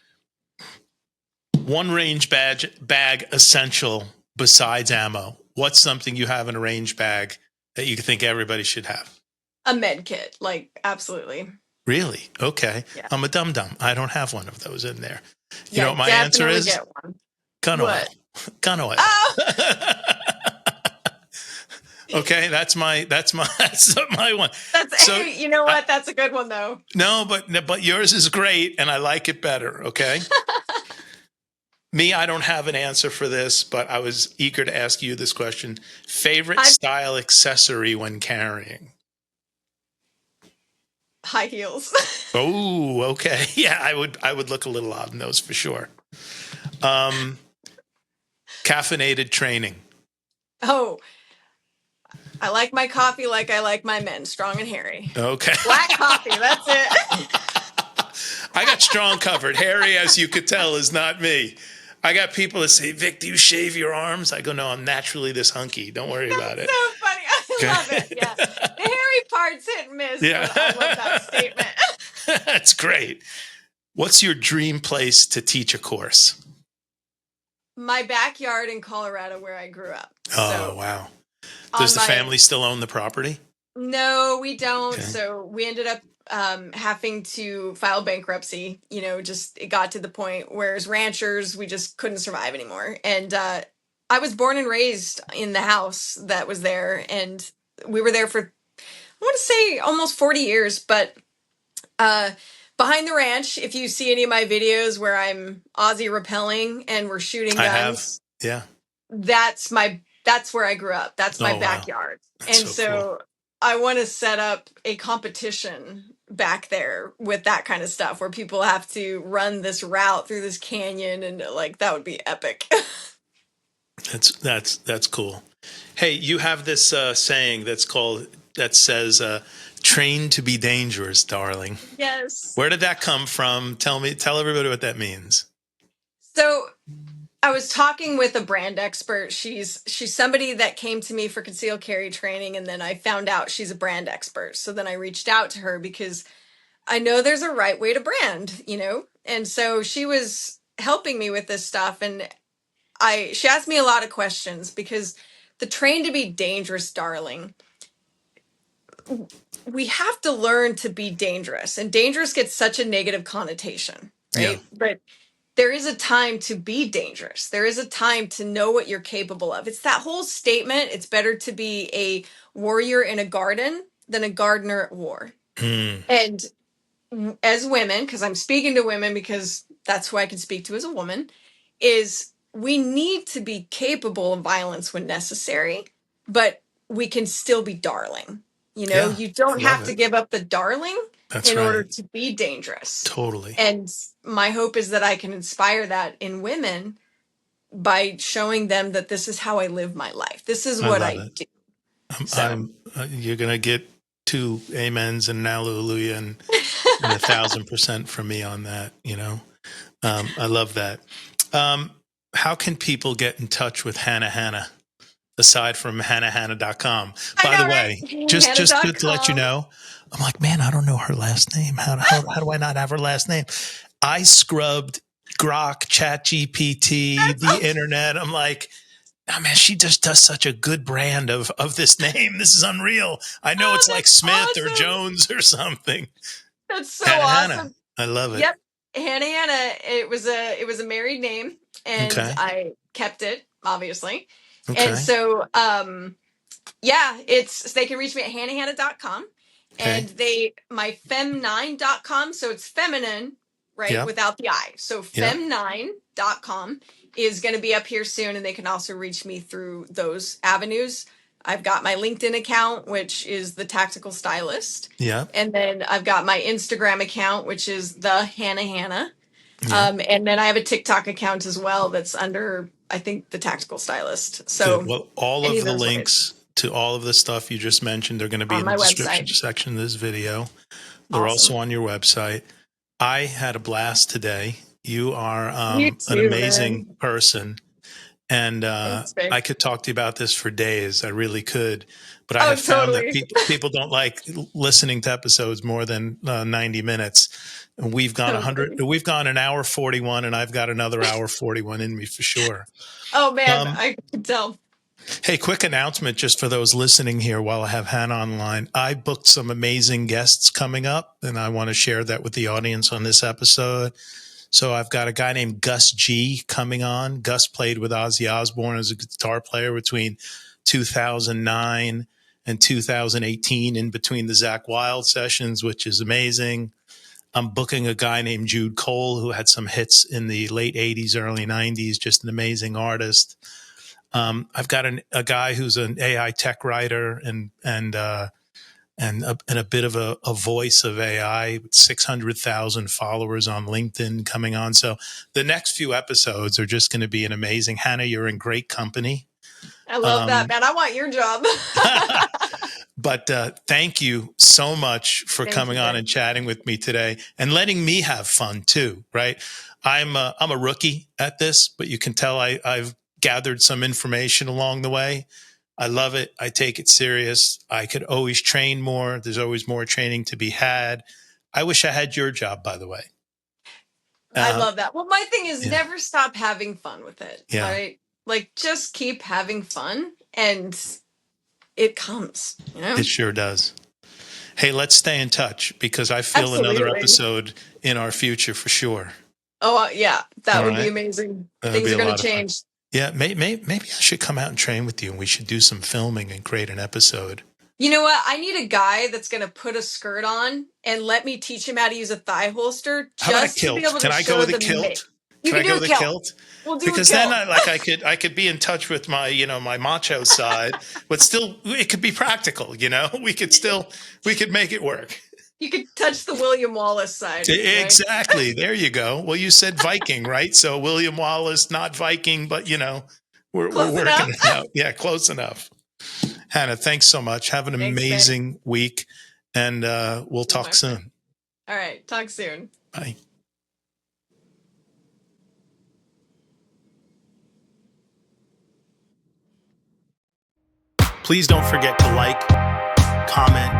A: one range bag essential besides ammo. What's something you have in a range bag that you think everybody should have?
B: A med kit, like absolutely.
A: Really? Okay.
B: Yeah.
A: I'm a dum dum. I don't have one of those in there. You know
B: Yeah,
A: what my answer
B: definitely
A: is?
B: get one.
A: Gun oil.
B: What?
A: Gun oil.
B: Oh,
A: Okay, that's my that's my one.
B: that's
A: So
B: hey, you know
A: I,
B: what? That's a good one though.
A: no, but yours is great, and I like it better. Okay. Me, I don't have an answer for this, but I was eager to ask you this question. Favorite
B: I've
A: style accessory when carrying?
B: high heels.
A: Oh, okay. Yeah, I would look a little odd in those for sure. Um, Caffeinated training.
B: Oh, I like my coffee like I like my men, strong and hairy.
A: Okay.
B: Black coffee, that's it.
A: I got strong covered. Hairy, as you could tell, is not me. I got people that say, Vic, do you shave your arms? I go, no, I'm naturally this hunky. Don't worry about
B: That's
A: it.
B: so funny. I
A: Okay.
B: love it. Yeah. The hairy part's hit and miss,
A: Yeah.
B: but I love that statement.
A: That's great. What's your dream place to teach a course?
B: My backyard in Colorado where I grew up.
A: Oh,
B: So
A: wow. Does
B: on
A: the family still own the property?
B: no, we don't.
A: Okay.
B: So we ended up having to file bankruptcy. Just it got to the point where as ranchers, we just couldn't survive anymore. And I was born and raised in the house that was there. And we were there for, I want to say almost 40 years. But uh, behind the ranch, if you see any of my videos where I'm Aussie rappelling and we're shooting
A: I have.
B: guns,
A: Yeah.
B: that's where I grew up. That's my
A: Oh, wow.
B: backyard.
A: That's
B: And
A: so cool.
B: so I want to set up a competition back there with that kind of stuff where people have to run this route through this canyon and like that would be epic.
A: That's cool. Hey, you have this saying that says Trained to be dangerous, darling.
B: Yes.
A: Where did that come from? Tell everybody what that means.
B: So I was talking with a brand expert. She's somebody that came to me for concealed carry training, and then I found out she's a brand expert. So then I reached out to her because I know there's a right way to brand, you know? And so she was helping me with this stuff, and she asked me a lot of questions because the train to be dangerous, darling, we have to learn to be dangerous, and dangerous gets such a negative connotation,
A: Yeah.
B: right? But there is a time to be dangerous. There is a time to know what you're capable of. It's that whole statement. It's better to be a warrior in a garden than a gardener at war.
A: Mm.
B: And as women, because I'm speaking to women because that's who I can speak to as a woman, is we need to be capable of violence when necessary, but we can still be darling. You know,
A: Yeah.
B: you
A: I
B: don't
A: love
B: have to
A: it.
B: give up the darling
A: That's
B: in order
A: right.
B: to be dangerous.
A: Totally.
B: And my hope is that I can inspire that in women by showing them that this is how I live my life. This is
A: I
B: what
A: love
B: I
A: it.
B: do. So,
A: I'm you're going to get two amens and an hallelujah and 1,000% from me on that, you know? I love that. Um, how can people get in touch with Hannah aside from hannahhannah.com?
B: I
A: By the
B: know, right?
A: way, just to let you
B: Hannah.com.
A: know, I'm like, man, I don't know her last name. How do I not have her last name? I scrubbed Grok, Chat GPT,
B: That's
A: the internet. I'm like, oh man, she just does such a good brand of this name. This is unreal. I know
B: oh,
A: it's like
B: that's
A: Smith or
B: awesome.
A: Jones or something.
B: That's so
A: Hannah.
B: awesome.
A: I love it.
B: Yep. Hannah. It was a married name, and
A: Okay.
B: I kept it, obviously. And
A: Okay.
B: so yeah, they can reach me at hannahhannah.com,
A: Okay.
B: and my fem9.com, so it's feminine, right,
A: Yep.
B: without the I. So
A: Yep.
B: fem9.com is going to be up here soon, and they can also reach me through those avenues. I've got my LinkedIn account, which is the Tactical Stylist.
A: Yep.
B: And then I've got my Instagram account, which is the Hannah Hannah.
A: Yep.
B: And then I have a TikTok account as well that's under, I think, the Tactical Stylist.
A: Good.
B: So
A: Well, all
B: any
A: of
B: of
A: the
B: those ways
A: links to all of the stuff you just mentioned are going to be
B: on
A: in the
B: my
A: description
B: website.
A: section of this video. They're also
B: Awesome.
A: on your website. I had a blast today. You are
B: You
A: an
B: too,
A: amazing
B: man.
A: person. And
B: Thanks, Vic.
A: I could talk to you about this for days. I really could. But I have
B: Oh,
A: found that
B: totally.
A: people don't like listening to episodes more than 90 minutes. And
B: Totally.
A: we've gone an hour 41, and I've got another hour 41 in me for sure.
B: Oh, man,
A: Um,
B: I can tell.
A: Hey, quick announcement just for those listening here while I have Hannah online. I booked some amazing guests coming up, and I want to share that with the audience on this episode. So I've got a guy named Gus G coming on. Gus played with Ozzy Osbourne as a guitar player between 2009 and 2018, in between the Zach Wild sessions, which is amazing. I'm booking a guy named Jude Cole, who had some hits in the late 80s, early 90s, just an amazing artist. I've got a guy who's an AI tech writer and a bit of a voice of AI with 600,000 followers on LinkedIn coming on. So the next few episodes are just going to be an amazing. Hannah, you're in great company.
B: I love that,
A: Um,
B: man. I want your job.
A: but thank you so much for
B: Thank
A: coming
B: you,
A: on
B: Vic.
A: and chatting with me today and letting me have fun too. Right? I'm a rookie at this, but you can tell I've gathered some information along the way. I love it. I take it serious. I could always train more. There's always more training to be had. I wish I had your job, by the way.
B: I
A: Uh,
B: love that. Well, my thing is
A: yeah,
B: never stop having fun with it. All
A: yeah,
B: right. Like, just keep having fun, and it comes, you
A: it
B: know?
A: sure does. Hey, let's stay in touch because I feel another
B: Absolutely.
A: episode in our future for sure.
B: Oh, yeah.
A: All
B: That would be
A: right.
B: amazing.
A: That'll be
B: Things are
A: a
B: going to
A: lot of fun.
B: change.
A: Yeah, maybe I should come out and train with you and we should do some filming and create an episode.
B: You know what? I need a guy that's going to put a skirt on and let me teach him how to use a thigh holster
A: How about a
B: just to be
A: kilt?
B: able
A: Can
B: to
A: I go
B: show
A: with a
B: the mitt.
A: kilt?
B: You
A: Can I
B: can
A: go
B: do a
A: with a
B: kilt.
A: kilt?
B: We'll do a
A: Because then
B: kilt.
A: I could be in touch with my my macho side, but still it could be practical. We could make it work.
B: You could touch the William Wallace side, right?
A: Exactly. There you go. Well, you said Viking, right? So William Wallace, not Viking, but we're
B: Close
A: working
B: enough.
A: it out. Yeah, close enough. Hannah, thanks so much. Have an
B: Thanks, man.
A: amazing week. And we'll talk
B: my
A: soon.
B: friend. All right. Talk soon.
A: Bye. Please don't forget to like, comment,